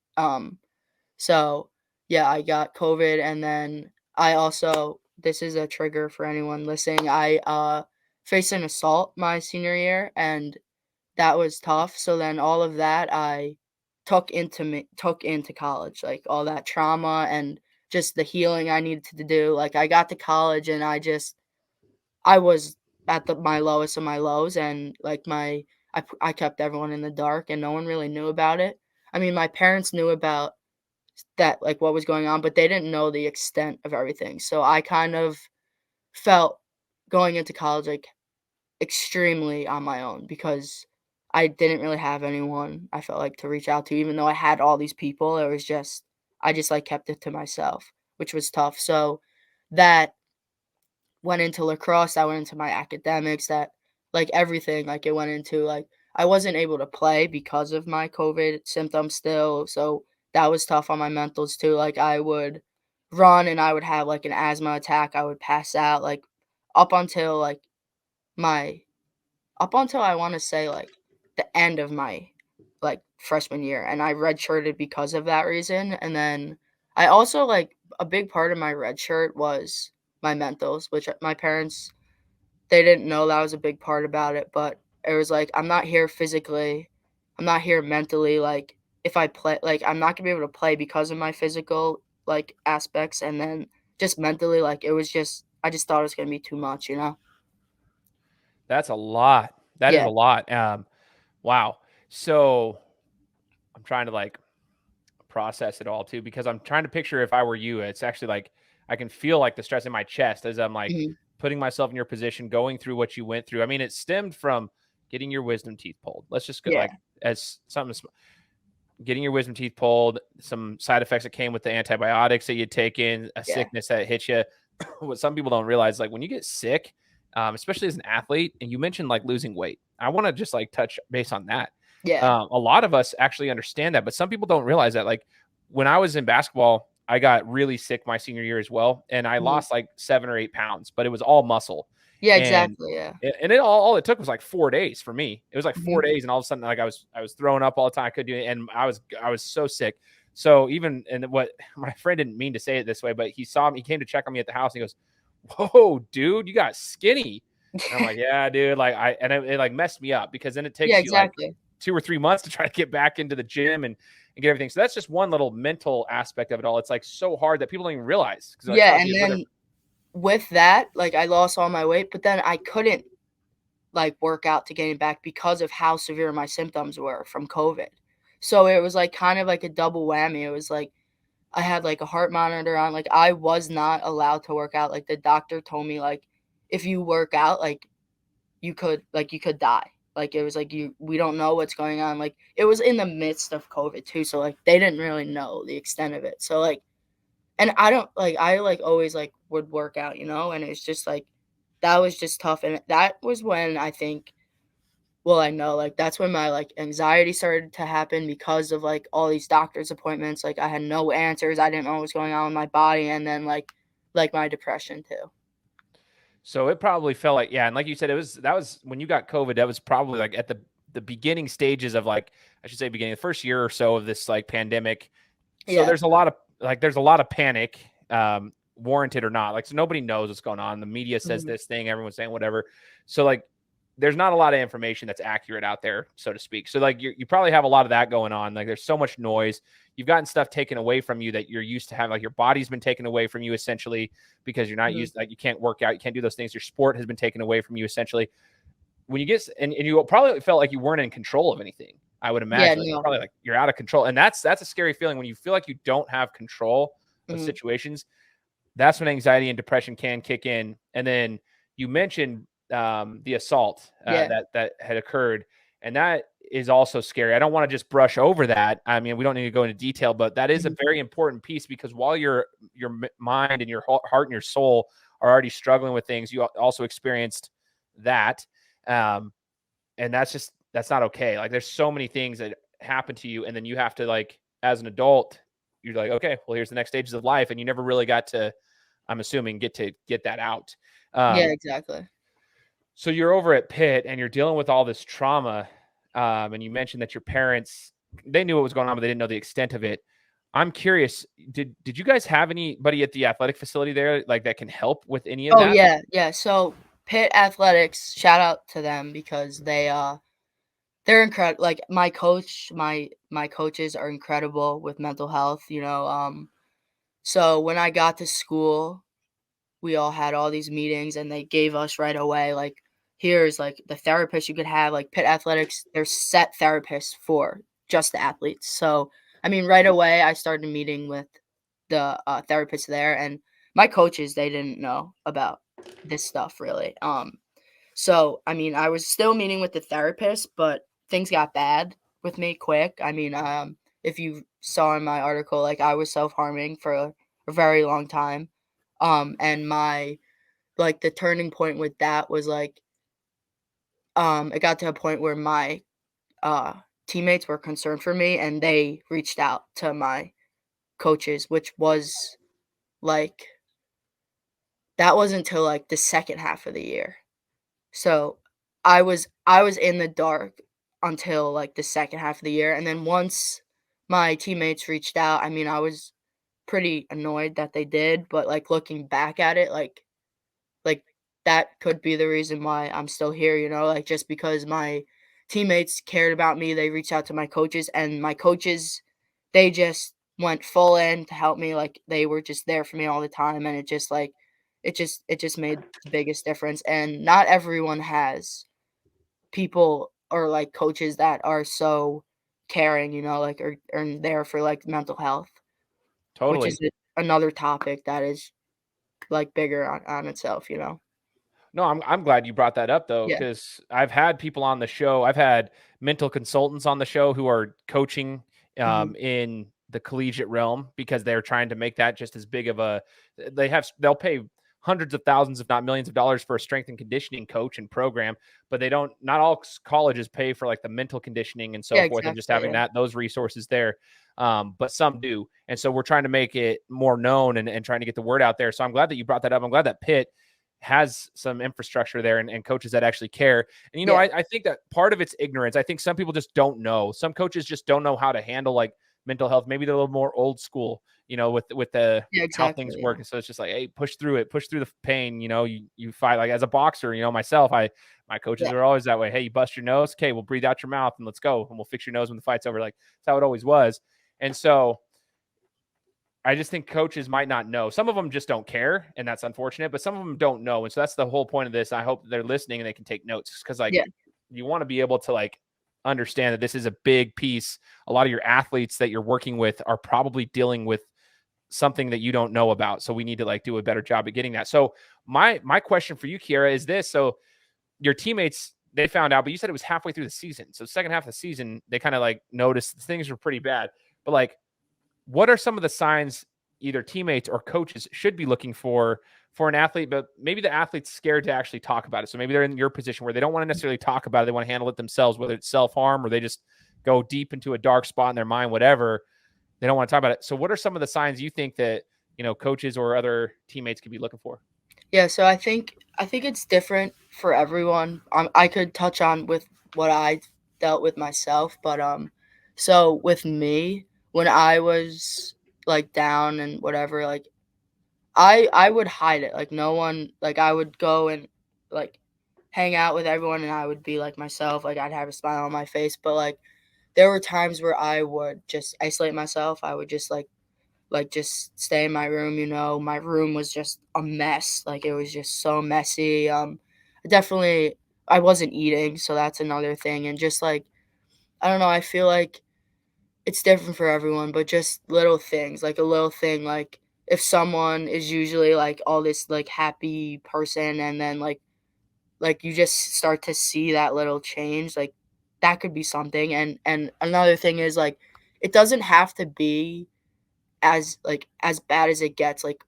[SPEAKER 3] So yeah, I got COVID and then I also this is a trigger for anyone listening. I faced an assault my senior year and that was tough, so then all of that I took into college, like, all that trauma and just the healing I needed to do, like, I got to college and I was at my lowest of my lows and, like, my I kept everyone in the dark and no one really knew about it. I mean, my parents knew about that, like, what was going on, but they didn't know the extent of everything. So I kind of felt going into college, like, extremely on my own because I didn't really have anyone I felt like to reach out to, even though I had all these people. It was just I just, like, kept it to myself, which was tough. So that went into lacrosse, that went into my academics, that like, everything, like, it went into, like I wasn't able to play because of my COVID symptoms still, so that was tough on my mentals too. Like, I would run and I would have, like, an asthma attack, I would pass out, like, up until, like, my up until I wanna say, like, the end of my, like, freshman year, and I redshirted because of that reason, and then I also, like a big part of my redshirt was my mentals, which my parents, they didn't know that was a big part about it, but it was like, I'm not here physically, I'm not here mentally, like, if I play like, I'm not gonna be able to play because of my physical, like, aspects, and then just mentally, like, it was just I just thought it was gonna be too much, you know?
[SPEAKER 1] That's a lot. That is
[SPEAKER 3] Yeah.
[SPEAKER 1] a lot. Wow. So I'm trying to like process it all too because I'm trying to picture if I were you. It's actually like I can feel like the stress in my chest as I'm like
[SPEAKER 3] Mhm.
[SPEAKER 1] putting myself in your position, going through what you went through. I mean, it stemmed from getting your wisdom teeth pulled. Let's just go
[SPEAKER 3] Yeah.
[SPEAKER 1] like as something getting your wisdom teeth pulled, some side effects that came with the antibiotics that you'd taken, a
[SPEAKER 3] Yeah.
[SPEAKER 1] sickness that hit you. What some people don't realize, like when you get sick, especially as an athlete, and you mentioned like losing weight, I want to just like touch base on that.
[SPEAKER 3] Yeah.
[SPEAKER 1] A lot of us actually understand that, but some people don't realize that. Like when I was in basketball, I got really sick my senior year as well, and I
[SPEAKER 3] Mhm.
[SPEAKER 1] lost like 7 or 8 pounds, but it was all muscle.
[SPEAKER 3] Yeah,
[SPEAKER 1] And
[SPEAKER 3] exactly, yeah.
[SPEAKER 1] and it all it took was like 4 days for me. It was like four
[SPEAKER 3] Mhm.
[SPEAKER 1] days, and all of a sudden, like I was throwing up all the time. I couldn't do it, and I was so sick. So even and what my friend didn't mean to say it this way, but he saw me. He came to check on me at the house. And he goes, "Whoa, dude, you got skinny." And I'm like, "Yeah, dude." Like it like messed me up because then it
[SPEAKER 3] Yeah,
[SPEAKER 1] takes you like
[SPEAKER 3] exactly.
[SPEAKER 1] 2 or 3 months to try to get back into the gym and get everything. So that's just one little mental aspect of it all. It's like so hard that people don't even realize because like,
[SPEAKER 3] Yeah,
[SPEAKER 1] oh,
[SPEAKER 3] and
[SPEAKER 1] dude, whatever.
[SPEAKER 3] then with that, like, I lost all my weight, but then I couldn't, like, work out to gain it back because of how severe my symptoms were from COVID. So it was, like, kind of like a double whammy. It was, like, I had, like, a heart monitor on, like, I was not allowed to work out, like, the doctor told me, like, "If you work out, like, you could die." Like, it was, like, "You we don't know what's going on." Like, it was in the midst of COVID too, so, like, they didn't really know the extent of it. So, like and I don't like, I, like, always, like, would work out, you know, and it's just, like, that was just tough, and that was when I think well, I know, like, that's when my, like, anxiety started to happen because of, like, all these doctor's appointments, like, I had no answers, I didn't know what was going on with my body, and then, like, my depression too.
[SPEAKER 1] So it probably felt like, yeah, and like you said, that was when you got COVID. That was probably like at the beginning stages of like I should say beginning the first year or so of this like pandemic. So
[SPEAKER 3] Yeah.
[SPEAKER 1] there's a lot of panic, warranted or not. Like so nobody knows what's going on. The media says
[SPEAKER 3] Mhm.
[SPEAKER 1] this thing, everyone's saying whatever. So like there's not a lot of information that's accurate out there, so to speak. So like you probably have a lot of that going on. Like there's so much noise. You've gotten stuff taken away from you that you're used to having. Like your body's been taken away from you essentially because you're not
[SPEAKER 3] Mhm.
[SPEAKER 1] used. Like you can't work out, you can't do those things. Your sport has been taken away from you essentially. When you get and you probably felt like you weren't in control of anything. I would
[SPEAKER 3] Yeah,
[SPEAKER 1] imagine like you're
[SPEAKER 3] no.
[SPEAKER 1] probably like you're out of control, and that's a scary feeling when you feel like you don't have control of
[SPEAKER 3] Mhm.
[SPEAKER 1] situations. That's when anxiety and depression can kick in. And then you mentioned the assault
[SPEAKER 3] Yeah.
[SPEAKER 1] that had occurred, and that is also scary. I don't want to just brush over that. I mean, we don't need to go into detail, but that is a
[SPEAKER 3] Mhm.
[SPEAKER 1] very important piece because while your mind and your heart and your soul are already struggling with things, you also experienced that, um, and that's not okay. Like, there's so many things that happen to you, and then you have to like as an adult, you're like, okay, well, here's the next stages of life, and you never really got to I'm assuming get that out.
[SPEAKER 3] Yeah,
[SPEAKER 1] Um,
[SPEAKER 3] exactly.
[SPEAKER 1] so you're over at Pitt and you're dealing with all this trauma. And you mentioned that your parents they knew what was going on, but they didn't know the extent of it. I'm curious, did you guys have anybody at the athletic facility there like that can help with any of
[SPEAKER 3] Oh,
[SPEAKER 1] that?
[SPEAKER 3] yeah, yeah, so Pitt Athletics, shout out to them because they're incredible. Like, my coaches are incredible with mental health, you know, so when I got to school, we all had all these meetings, and they gave us right away, like, here's like the therapist you could have. Like Pitt Athletics, there's set therapists for just the athletes. So I mean, right away I started meeting with the therapist there, and my coaches, they didn't know about this stuff really. So I mean, I was still meeting with the therapist, but things got bad with me quick. I mean, if you saw in my article, like I was self-harming for a very long time. And my like the turning point with that was like it got to a point where my uh teammates were concerned for me, and they reached out to my coaches, which was like that was until like the second half of the year. So I was in the dark until like the second half of the year, and then once my teammates reached out, I mean, I was pretty annoyed that they did, but like looking back at it, like that could be the reason why I'm still here, like just because my teammates cared about me, they reached out to my coaches, and my coaches, they just went full in to help me. Like they were just there for me all the time, and it just made the biggest difference. And not everyone has people or like coaches that are so caring, like are there for like mental health, which is
[SPEAKER 1] Totally.
[SPEAKER 3] another topic that is like bigger on itself.
[SPEAKER 1] No, I'm glad you brought that up though,
[SPEAKER 3] Yeah.
[SPEAKER 1] because I've had people on the show. I've had mental consultants on the show who are coaching
[SPEAKER 3] Mhm.
[SPEAKER 1] in the collegiate realm because they're trying to make that just as big of a. They'll pay hundreds of thousands, if not millions of dollars for a strength and conditioning coach and program, but they don't. Not all colleges pay for like the mental conditioning and so
[SPEAKER 3] Yeah,
[SPEAKER 1] forth, and just
[SPEAKER 3] exactly,
[SPEAKER 1] having
[SPEAKER 3] yeah.
[SPEAKER 1] those resources there. But some do, and so we're trying to make it more known and trying to get the word out there. So I'm glad that you brought that up. I'm glad that Pitt has some infrastructure there and coaches that actually care. And,
[SPEAKER 3] Yeah.
[SPEAKER 1] I think that part of it's ignorance. I think some people just don't know. Some coaches just don't know how to handle like mental health. Maybe they're a little more old school, with the
[SPEAKER 3] Yeah,
[SPEAKER 1] how
[SPEAKER 3] exactly,
[SPEAKER 1] things work.
[SPEAKER 3] yeah.
[SPEAKER 1] And so it's just like, hey, push through it, push through the pain. You fight like as a boxer, myself, my coaches
[SPEAKER 3] Yeah.
[SPEAKER 1] are always that way. Hey, you bust your nose. Okay, we'll breathe out your mouth and let's go. And we'll fix your nose when the fight's over. Like that's how it always was. And so I just think coaches might not know. Some of them just don't care, and that's unfortunate, but some of them don't know. And so that's the whole point of this. I hope they're listening and they can take notes because, like,
[SPEAKER 3] Yeah.
[SPEAKER 1] you want to be able to, like, understand that this is a big piece. A lot of your athletes that you're working with are probably dealing with something that you don't know about. So we need to, like, do a better job at getting that. So my question for you, Kiara, is this. So your teammates, they found out, but you said it was halfway through the season. So second half of the season, they kind of, like, noticed things were pretty bad. But, like, what are some of the signs either teammates or coaches should be looking for an athlete, but maybe the athlete's scared to actually talk about it? So maybe they're in your position where they don't want to necessarily talk about it. They want to handle it themselves, whether it's self-harm or they just go deep into a dark spot in their mind, whatever. They don't want to talk about it. So what are some of the signs you think that, coaches or other teammates could be looking for?
[SPEAKER 3] Yeah, so I think it's different for everyone. I could touch on with what I dealt with myself, but so with me, when I was like down and whatever, like I would hide it. Like no one, like I would go and like hang out with everyone, and I would be like myself. Like I'd have a smile on my face, but like there were times where I would just isolate myself. I would just like just stay in my room. My room was just a mess. Like it was just so messy. Definitely I wasn't eating, so that's another thing. And just like I don't know, I feel like it's different for everyone, but just little things, like a little thing, like if someone is usually like all this like happy person, and then like you just start to see that little change, like that could be something. And another thing is like it doesn't have to be as bad as it gets. Like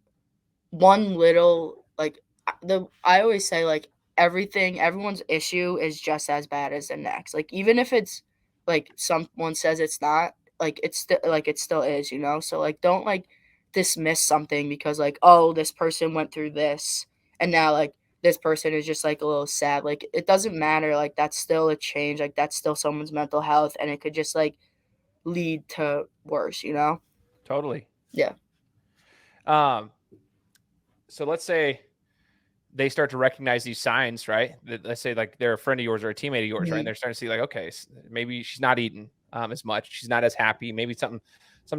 [SPEAKER 3] one little like the I always say like everyone's issue is just as bad as the next. Like even if it's like someone says it's not, like it's still like it still is. So like don't like dismiss something because like, oh, this person went through this and now like this person is just like a little sad. Like it doesn't matter. Like that's still a change. Like that's still someone's mental health, and it could just like lead to worse.
[SPEAKER 1] Totally.
[SPEAKER 3] Yeah.
[SPEAKER 1] Um, so let's say they start to recognize these signs, right? Let's say like they're a friend of yours or a teammate of yours, right? And
[SPEAKER 3] Mhm.
[SPEAKER 1] they're starting to see like, okay, maybe she's not eating as much. She's not as happy. Maybe something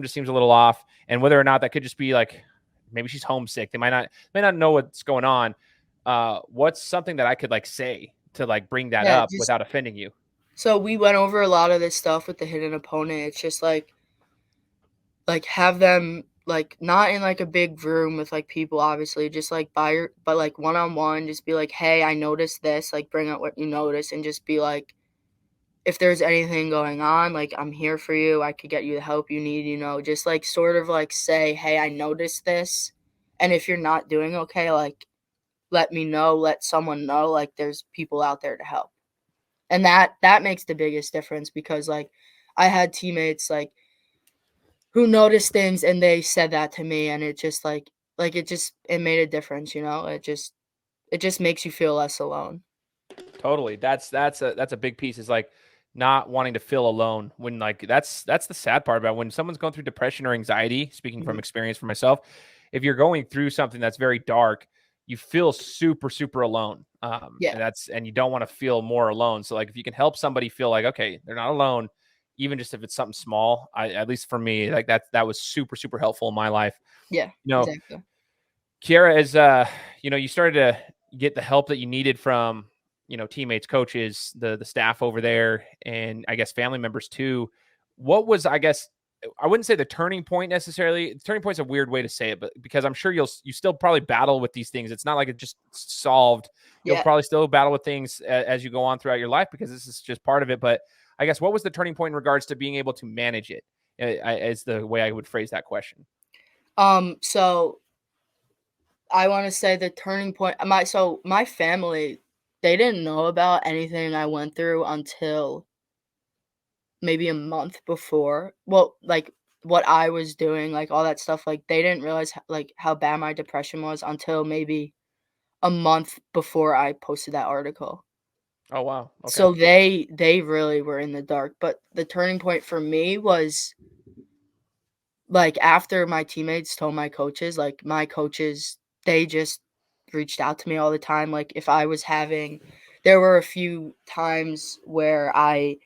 [SPEAKER 1] just seems a little off. And whether or not that could just be like, maybe she's homesick. They might not know what's going on. What's something that I could like say to like bring that
[SPEAKER 3] Yeah,
[SPEAKER 1] up
[SPEAKER 3] just
[SPEAKER 1] without offending you.
[SPEAKER 3] so we went over a lot of this stuff with the hidden opponent. It's just like have them like not in like a big room with like people obviously, just like but like one on one, just be like, hey, I noticed this, like bring up what you noticed and just be like, if there's anything going on, like I'm here for you. I could get you the help you need, just like sort of like say, hey, I noticed this. And if you're not doing okay, like let me know, let someone know, like there's people out there to help. And that makes the biggest difference because like I had teammates like who noticed things and they said that to me and it just it made a difference, it just makes you feel less alone.
[SPEAKER 1] Totally. That's a big piece, is like not wanting to feel alone when like that's the sad part about when someone's going through depression or anxiety, speaking from
[SPEAKER 3] Mhm.
[SPEAKER 1] experience for myself. If you're going through something that's very dark, you feel super, super alone.
[SPEAKER 3] Yeah.
[SPEAKER 1] And you don't want to feel more alone. So like if you can help somebody feel like, okay, they're not alone, even just if it's something small, at least for me, like that was super, super helpful in my life.
[SPEAKER 3] Yeah,
[SPEAKER 1] You know,
[SPEAKER 3] exactly.
[SPEAKER 1] Kiara, as you started to get the help that you needed from, teammates, coaches, the staff over there, and I guess family members too. What was, I guess, I wouldn't say the turning point necessarily. The turning point's a weird way to say it, but because I'm sure you still probably battle with these things. It's not like it just solved. You'll
[SPEAKER 3] Yeah.
[SPEAKER 1] probably still battle with things as you go on throughout your life, because this is just part of it. But I guess, what was the turning point in regards to being able to manage it? Is the way I would phrase that question.
[SPEAKER 3] So I want to say the turning point. My family, they didn't know about anything I went through until maybe a month before. Well, like what I was doing, like all that stuff. Like they didn't realize like how bad my depression was until maybe a month before I posted that article.
[SPEAKER 1] Oh wow. Okay.
[SPEAKER 3] So they really were in the dark. But the turning point for me was like after my teammates told my coaches, like my coaches, they just reached out to me all the time. Like if I was having, there were a few times where I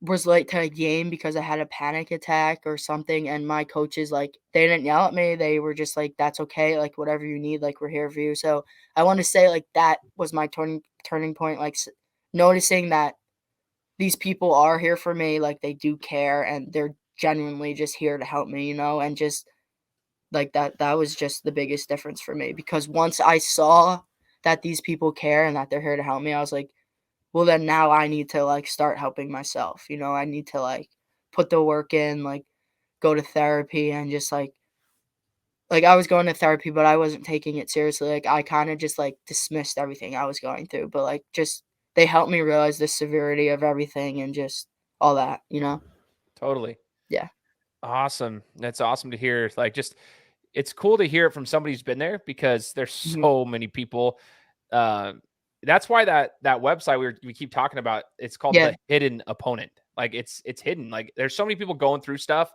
[SPEAKER 3] was late to a game because I had a panic attack or something, and my coaches, like they didn't yell at me. They were just like, that's okay, like whatever you need, like we're here for you. So I want to say like that was my turning point, like noticing that these people are here for me, like they do care and they're genuinely just here to help me, and just like that was just the biggest difference for me because once I saw that these people care and that they're here to help me, I was like, well then now I need to like start helping myself, I need to like put the work in, like go to therapy and just like I was going to therapy but I wasn't taking it seriously. Like I kind of just like dismissed everything I was going through, but like just they helped me realize the severity of everything and just all that.
[SPEAKER 1] Totally.
[SPEAKER 3] Yeah.
[SPEAKER 1] Awesome. That's awesome to hear. Like, just it's cool to hear it from somebody who's been there, because there's
[SPEAKER 3] Mhm.
[SPEAKER 1] so many people. Uh, that's why that website we keep talking about, it's called
[SPEAKER 3] Yeah.
[SPEAKER 1] the hidden opponent. Like it's hidden. Like there's so many people going through stuff,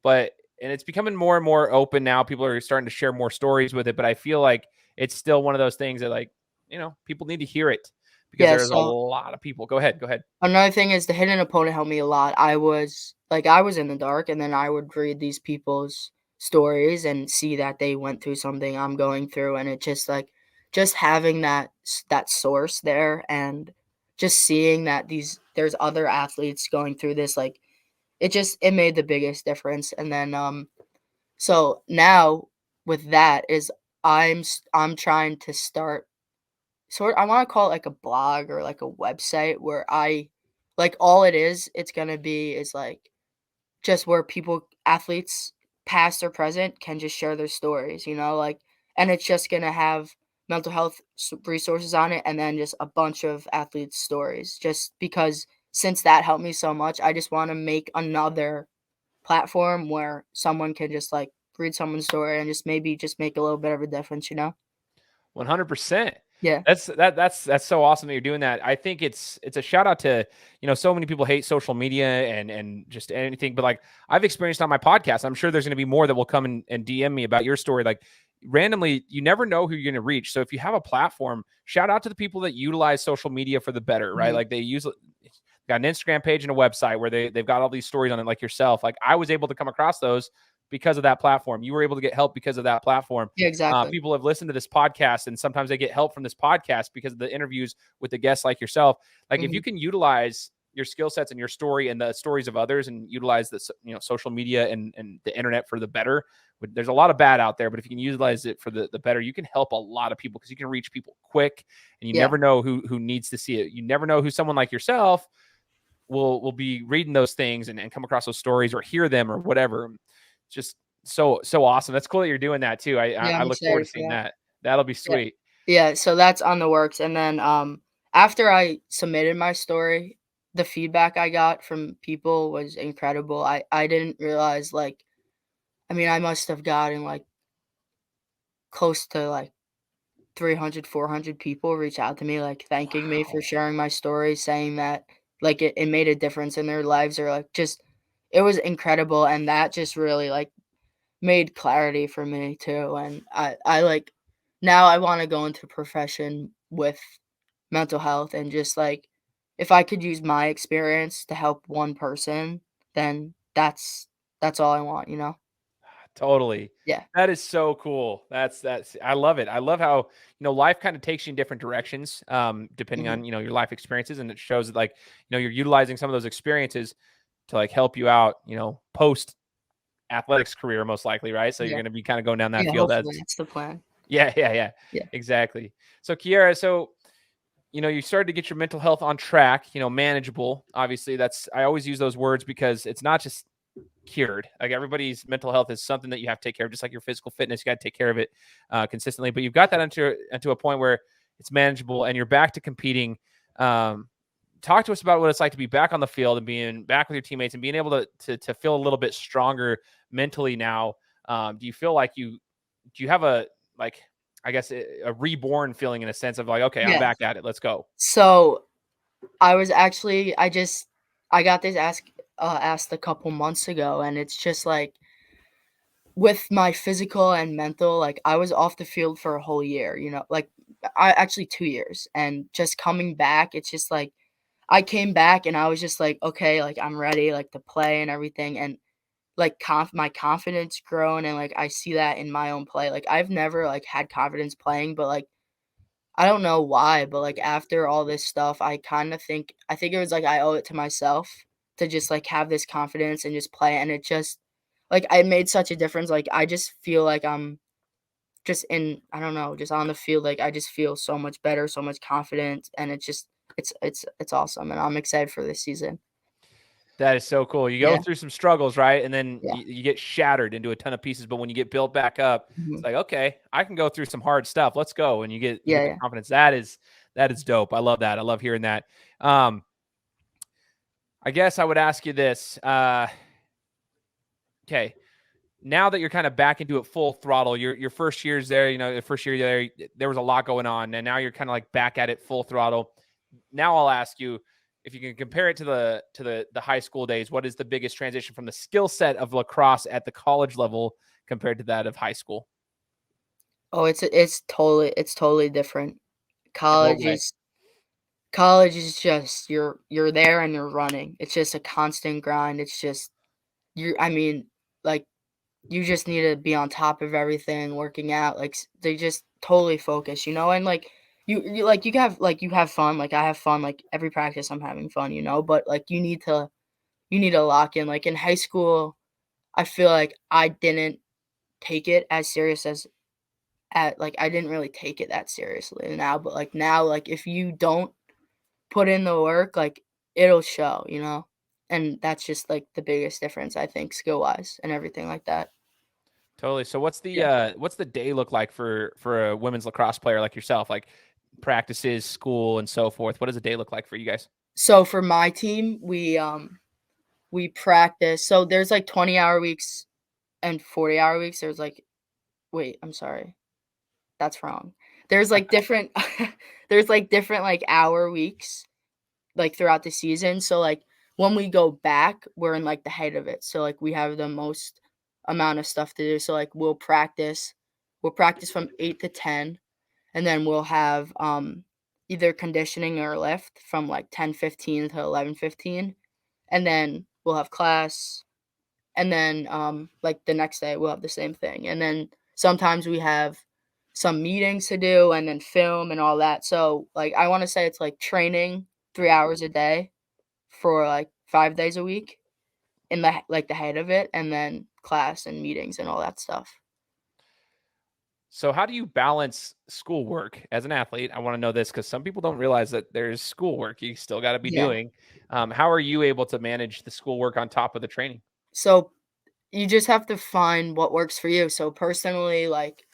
[SPEAKER 1] but and it's becoming more and more open now. People are starting to share more stories with it, but I feel like it's still one of those things that, like, people need to hear it, because
[SPEAKER 3] Yeah,
[SPEAKER 1] there's a
[SPEAKER 3] so
[SPEAKER 1] lot of people. Go ahead. Go ahead.
[SPEAKER 3] another thing is the hidden opponent helped me a lot. I was in the dark and then I would read these people's stories and see that they went through something I'm going through and it just like just having that source there and just seeing that there's other athletes going through this, like it made the biggest difference. And then so now with that is I'm trying to start I wanna call it like a blog or like a website where all it is, it's gonna be is like just where people athletes, past or present, can just share their stories, like and it's just gonna have mental health resources on it and then just a bunch of athletes' stories. Just because since that helped me so much, I just wanna make another platform where someone can just like read someone's story and just maybe just make a little bit of a difference.
[SPEAKER 1] 100%.
[SPEAKER 3] Yeah.
[SPEAKER 1] That's so awesome that you're doing that. I think it's a shout out to, so many people hate social media and just anything, but like I've experienced on my podcast, I'm sure there's going to be more that will come and DM me about your story. Like randomly, you never know who you're going to reach. So if you have a platform, shout out to the people that utilize social media for the better, right?
[SPEAKER 3] Mhm.
[SPEAKER 1] Like they got an Instagram page and a website where they've got all these stories on it, like yourself. Like I was able to come across those because of that platform. You were able to get help because of that platform.
[SPEAKER 3] Yeah, exactly.
[SPEAKER 1] People have listened to this podcast, and sometimes they get help from this podcast because of the interviews with the guests like yourself. Like if you can utilize your skill sets and your story and the stories of others and utilize this, social media and the internet for the better. There's a lot of bad out there, but if you can utilize it for the better, you can help a lot of people because you can reach people quick, and you never know who needs to see it. You never know who someone like yourself will be reading those things and come across those stories or hear them or whatever. Just so awesome. That's cool that you're doing that too. I look forward to seeing that. That'll be sweet.
[SPEAKER 3] Yeah, so that's on the works. And then after I submitted my story, the feedback I got from people was incredible. I didn't realize, like, I mean, I must have gotten like close to like 300, 400 people reach out to me, like thanking me for sharing my story, saying that like it made a difference in their lives, or like just it was incredible. And that just really like made clarity for me too. And I like now I want to go into profession with mental health, and just like if I could use my experience to help one person, then that's all I want, you know?
[SPEAKER 1] Totally.
[SPEAKER 3] Yeah.
[SPEAKER 1] That is so cool. That's I love it. I love how, life kind of takes you in different directions, depending on, your life experiences. And it shows that, like, you're utilizing some of those experiences to like help you out, post athletics career, most likely. Right. So you're
[SPEAKER 3] Yeah.
[SPEAKER 1] going to be kind of going down that
[SPEAKER 3] Yeah,
[SPEAKER 1] field.
[SPEAKER 3] hopefully that's the plan.
[SPEAKER 1] Yeah.
[SPEAKER 3] Yeah.
[SPEAKER 1] Exactly. So Kiara, you started to get your mental health on track, manageable. Obviously I always use those words because it's not just cured. Like everybody's mental health is something that you have to take care of, just like your physical fitness. You got to take care of it consistently. But you've got that into a point where it's manageable, and you're back to competing. Talk to us about what it's like to be back on the field and being back with your teammates and being able to feel a little bit stronger mentally now. Do you feel like do you have a like I guess a reborn feeling in a sense of like, okay, I'm
[SPEAKER 3] Yeah.
[SPEAKER 1] back at it. Let's go.
[SPEAKER 3] So I was actually I got this asked a couple months ago, and it's just like with my physical and mental, like I was off the field for a whole year, like I actually 2 years, and just coming back, it's just like I came back and I was just like, okay, like I'm ready like to play and everything, and like my confidence grown, and like I see that in my own play. Like I've never like had confidence playing, but like I don't know why, but, like, after all this stuff, I think it was, like, I owe it to myself to just, like, have this confidence and just play, and it just like, it made such a difference. Like, I just feel like I'm just I don't know, just on the field, like, I just feel so much better, so much confidence, and it's just it's awesome, and I'm excited for this season.
[SPEAKER 1] That is so cool. You go
[SPEAKER 3] Yeah,
[SPEAKER 1] through some struggles, right? And then
[SPEAKER 3] yeah,
[SPEAKER 1] you get shattered into a ton of pieces. But when you get built back up, it's
[SPEAKER 3] mhm,
[SPEAKER 1] like, okay, I can go through some hard stuff. Let's go. And you get
[SPEAKER 3] yeah,
[SPEAKER 1] the
[SPEAKER 3] yeah.
[SPEAKER 1] confidence. That is dope. I love that. I love hearing that. Um, I guess I would ask you this. Okay. Now that you're kind of back into it full throttle, your first year's there, the first year there was a lot going on, and now you're kind of like back at it full throttle. Now I'll ask you, if you can compare it to the high school days, what is the biggest transition from the skill set of lacrosse at the college level compared to that of high school?
[SPEAKER 3] Oh, it's totally different.
[SPEAKER 1] In what
[SPEAKER 3] College
[SPEAKER 1] way?
[SPEAKER 3] is college is just you're there and you're running. It's just a constant grind. It's just I mean, like, you just need to be on top of everything, working out, like, they just totally focus, and, like, you have fun, like, I have fun, like, every practice I'm having fun, but, like, you need to lock in. Like, in high school, I feel like I didn't take it as serious I didn't really take it that seriously now, but, like, now, like, if you don't put in the work, like, it'll show, and that's just, like, the biggest difference, I think, skill-wise and everything like that.
[SPEAKER 1] Totally. So
[SPEAKER 3] Yeah.
[SPEAKER 1] what's the day look like for a women's lacrosse player like yourself? Like practices, school, and so forth. What does a day look like for you guys?
[SPEAKER 3] So for my team, we practice. So there's like 20-hour weeks and 40-hour weeks. There's like wait, I'm sorry. That's wrong. There's like different there's like different like hour weeks like throughout the season. So like when we go back, we're in like the height of it. So like we have the most amount of stuff to do. So like we'll practice from 8 to 10, and then we'll have either conditioning or lift from like 10:15 to 11:15, and then we'll have class, and then like the next day we'll have the same thing, and then sometimes we have some meetings to do and then film and all that. So like I want to say it's like training 3 hours a day for like 5 days a week in the head of it, and then class and meetings and all that stuff.
[SPEAKER 1] So how do you balance schoolwork as an athlete? I want to know this because some people don't realize that there's schoolwork you still got to be
[SPEAKER 3] Yeah.
[SPEAKER 1] doing. How are you able to manage the schoolwork on top of the training?
[SPEAKER 3] So you just have to find what works for you. So personally, like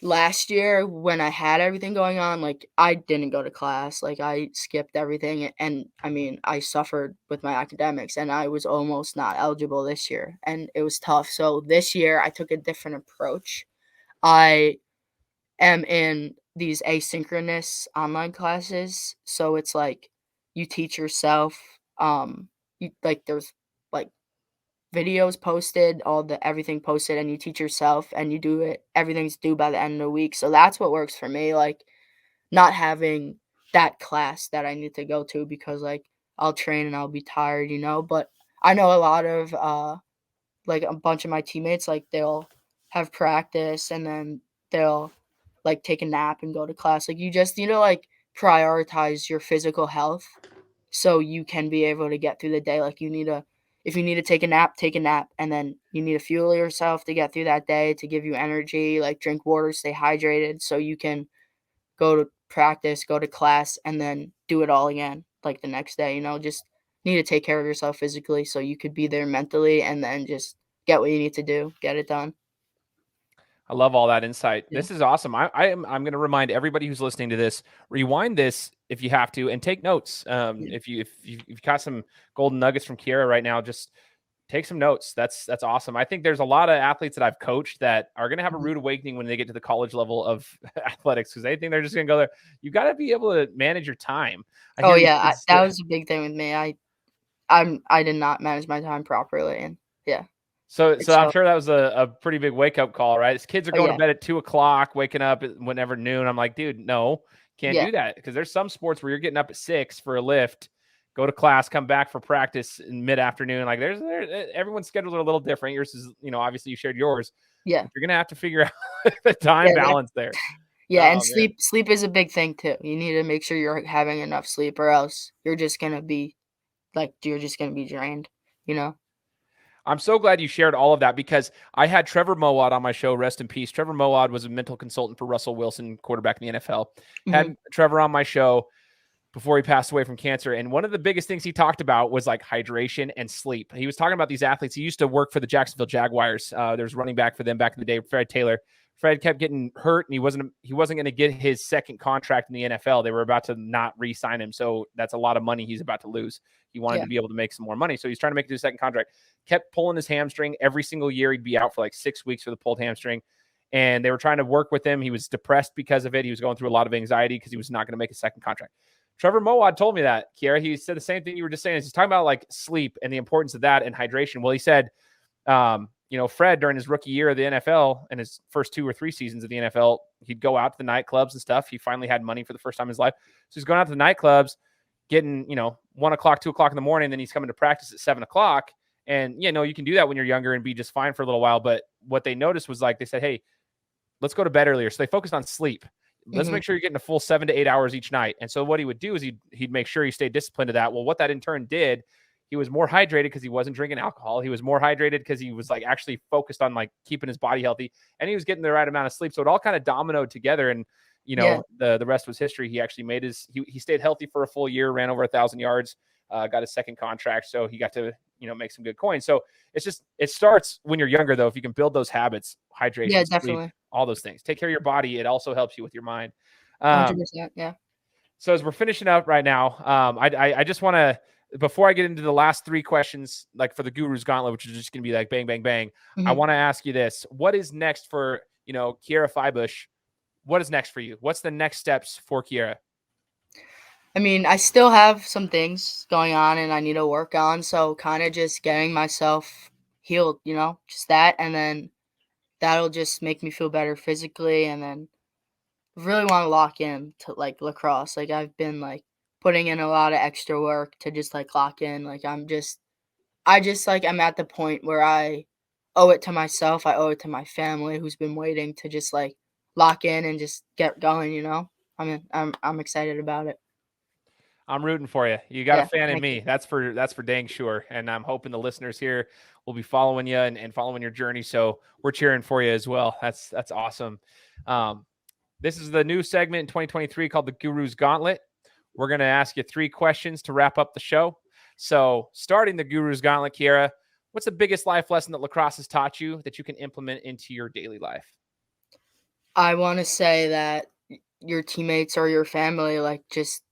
[SPEAKER 3] last year when I had everything going on, like I didn't go to class, like I skipped everything, and I mean, I suffered with my academics and I was almost not eligible this year, and it was tough. So this year I took a different approach. I am in these asynchronous online classes, so it's like you teach yourself, you like there's like videos posted, all the everything posted, and you teach yourself and you do it. Everything's due by the end of the week. So that's what works for me. Like not having that class that I need to go to because like I'll train and I'll be tired, But I know a lot of like a bunch of my teammates, like they'll have practice and then they'll like take a nap and go to class. Like you just need to like prioritize your physical health so you can be able to get through the day. Like you need to if you need to take a nap, and then you need to fuel yourself to get through that day to give you energy, like drink water, stay hydrated so you can go to practice, go to class, and then do it all again like the next day, just need to take care of yourself physically so you could be there mentally and then just get what you need to do, get it done.
[SPEAKER 1] I love all that insight.
[SPEAKER 3] Yeah.
[SPEAKER 1] This is awesome. I'm going to remind everybody who's listening to this, rewind this if you have to, and take notes.
[SPEAKER 3] Yeah.
[SPEAKER 1] If you've got some golden nuggets from Kiara right now, just take some notes. That's awesome. I think there's a lot of athletes that I've coached that are going to have a
[SPEAKER 3] Mhm.
[SPEAKER 1] rude awakening when they get to the college level of athletics because they think they're just going to go there. You got to be able to manage your time. I
[SPEAKER 3] Oh,
[SPEAKER 1] hear these
[SPEAKER 3] yeah,
[SPEAKER 1] kids.
[SPEAKER 3] that was a big thing with me. I did not manage my time properly, and yeah,
[SPEAKER 1] So
[SPEAKER 3] it
[SPEAKER 1] I'm
[SPEAKER 3] showed.
[SPEAKER 1] sure that was a pretty big wake up call, right? These kids are
[SPEAKER 3] Oh,
[SPEAKER 1] going to
[SPEAKER 3] yeah.
[SPEAKER 1] bed at 2 o'clock, waking up at whenever noon. I'm like, dude, no, can't
[SPEAKER 3] Yeah.
[SPEAKER 1] do that because there's some sports where you're getting up at 6 for a lift, go to class, come back for practice in mid afternoon. Like everyone's schedules are a little different. Yours is, obviously you shared yours,
[SPEAKER 3] Yeah.
[SPEAKER 1] but you're gonna have to figure out the time
[SPEAKER 3] Yeah, that
[SPEAKER 1] balance there.
[SPEAKER 3] yeah, and
[SPEAKER 1] Oh man.
[SPEAKER 3] sleep is a big thing too. You need to make sure you're having enough sleep or else you're just gonna be drained, you know?
[SPEAKER 1] I'm so glad you shared all of that because I had Trevor Mowat on my show. Rest in peace. Trevor Mowat was a mental consultant for Russell Wilson, quarterback in the NFL.
[SPEAKER 3] Mhm.
[SPEAKER 1] Had Trevor on my show before he passed away from cancer. And one of the biggest things he talked about was like hydration and sleep. He was talking about these athletes. He used to work for the Jacksonville Jaguars. There's running back for them back in the day, Fred Taylor. Fred kept getting hurt and he wasn't going to get his second contract in the NFL. They were about to not re-sign him. So that's a lot of money he's about to lose. He wanted
[SPEAKER 3] Yeah.
[SPEAKER 1] to be able to make some more money. So he's trying to make his second contract. Kept pulling his hamstring every single year. He'd be out for like 6 weeks for the pulled hamstring. And they were trying to work with him. He was depressed because of it. He was going through a lot of anxiety because he was not going to make a second contract. Trevor Mowat told me that, Kiara. He said the same thing you were just saying. He's talking about like sleep and the importance of that and hydration. Well, he said, Fred during his rookie year of the NFL and his first 2 or 3 seasons of the NFL, he'd go out to the nightclubs and stuff. He finally had money for the first time in his life. So he's going out to the nightclubs, getting, 1 o'clock, 2 o'clock in the morning. Then he's coming to practice at 7 o'clock. And, you can do that when you're younger and be just fine for a little while. But what they noticed was like, they said, hey, let's go to bed earlier. So they focused on sleep. Let's
[SPEAKER 3] Mhm.
[SPEAKER 1] make sure you're getting a full 7 to 8 hours each night. And so what he would do is he'd make sure he stayed disciplined to that. Well, what that in turn did, he was more hydrated because he wasn't drinking alcohol. He was more hydrated because he was like actually focused on like keeping his body healthy, and he was getting the right amount of sleep. So it all kind of dominoed together. And
[SPEAKER 3] Yeah.
[SPEAKER 1] the rest was history. He actually made he stayed healthy for a full year, ran over 1,000 yards, got his second contract. So he got to make some good coins. So it starts when you're younger though. If you can build those habits,
[SPEAKER 3] Yeah,
[SPEAKER 1] hydration, sleep,
[SPEAKER 3] definitely.
[SPEAKER 1] all those things. Take care of your body. It also helps you with your mind. Um,
[SPEAKER 3] 100%, yeah.
[SPEAKER 1] so as we're finishing up right now, I just want to, before I get into the last 3 questions, like for the Guru's Gauntlet, which is just going to be like bang, bang, bang. I
[SPEAKER 3] Mhm.
[SPEAKER 1] want to ask you this: what is next for Kiara Feibusch? What is next for you? What's the next steps for Kiara?
[SPEAKER 3] I mean, I still have some things going on and I need to work on, so kinda just getting myself healed, just that, and then that'll just make me feel better physically, and then really wanna lock in to, like, lacrosse. Like, I've been, like, putting in a lot of extra work to just, like, lock in. Like, I just like I'm at the point where I owe it to myself. I owe it to my family who's been waiting to just like lock in and just get going. I'm excited about it.
[SPEAKER 1] I'm rooting for you. You got a
[SPEAKER 3] Yeah,
[SPEAKER 1] fan in
[SPEAKER 3] thank
[SPEAKER 1] me.
[SPEAKER 3] you.
[SPEAKER 1] That's for dang sure. And I'm hoping the listeners here will be following you and following your journey. So we're cheering for you as well. That's awesome. This is the new segment in 2023 called the Guru's Gauntlet. We're going to ask you 3 questions to wrap up the show. So starting the Guru's Gauntlet, Kiara, what's the biggest life lesson that lacrosse has taught you that you can implement into your daily life?
[SPEAKER 3] I want to say that your teammates or your family, like, just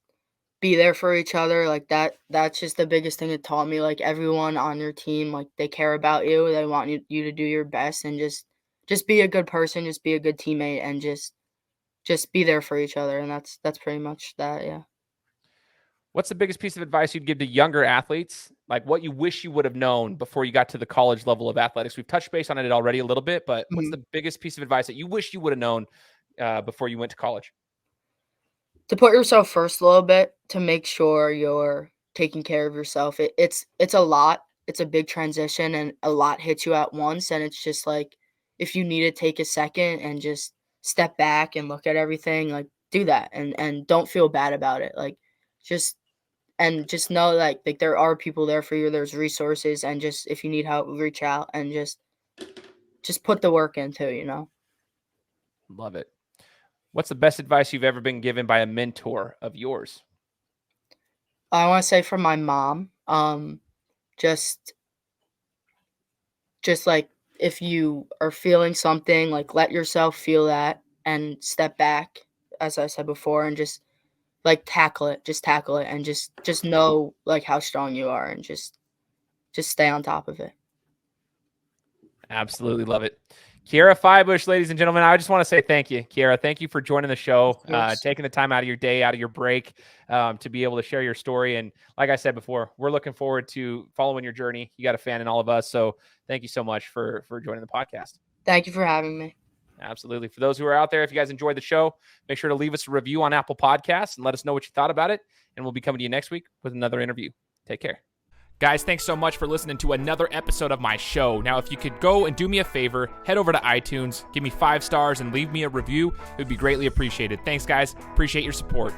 [SPEAKER 3] be there for each other. Like that's just the biggest thing it taught me. Like everyone on your team, like they care about you. They want you to do your best and just be a good person, just be a good teammate and just be there for each other. And that's pretty much that, yeah.
[SPEAKER 1] What's the biggest piece of advice you'd give to younger athletes? Like what you wish you would have known before you got to the college level of athletics? We've touched base on it already a little bit, but what's
[SPEAKER 3] Mhm.
[SPEAKER 1] the biggest piece of advice that you wish you would have known before you went to college?
[SPEAKER 3] To put yourself first a little bit, to make sure you're taking care of yourself. It's a lot. It's a big transition and a lot hits you at once. And it's just like if you need to take a second and just step back and look at everything, like do that and don't feel bad about it. Like just and just know like there are people there for you. There's resources and just if you need help, reach out and just put the work into.
[SPEAKER 1] Love it. What's the best advice you've ever been given by a mentor of yours?
[SPEAKER 3] I want to say from my mom, just like if you are feeling something, like let yourself feel that and step back, as I said before, and just like tackle it and just know like how strong you are and just stay on top of it.
[SPEAKER 1] Absolutely love it. Kiara Feibusch, ladies and gentlemen, I just want to say thank you, Kiara. Thank you for joining the show, taking the time out of your day, out of your break, to be able to share your story. And like I said before, we're looking forward to following your journey. You got a fan in all of us. So thank you so much for joining the podcast.
[SPEAKER 3] Thank you for having me.
[SPEAKER 1] Absolutely. For those who are out there, if you guys enjoyed the show, make sure to leave us a review on Apple Podcasts and let us know what you thought about it. And we'll be coming to you next week with another interview. Take care. Guys, thanks so much for listening to another episode of my show. Now, if you could go and do me a favor, head over to iTunes, give me 5 stars, and leave me a review, it would be greatly appreciated. Thanks, guys. Appreciate your support.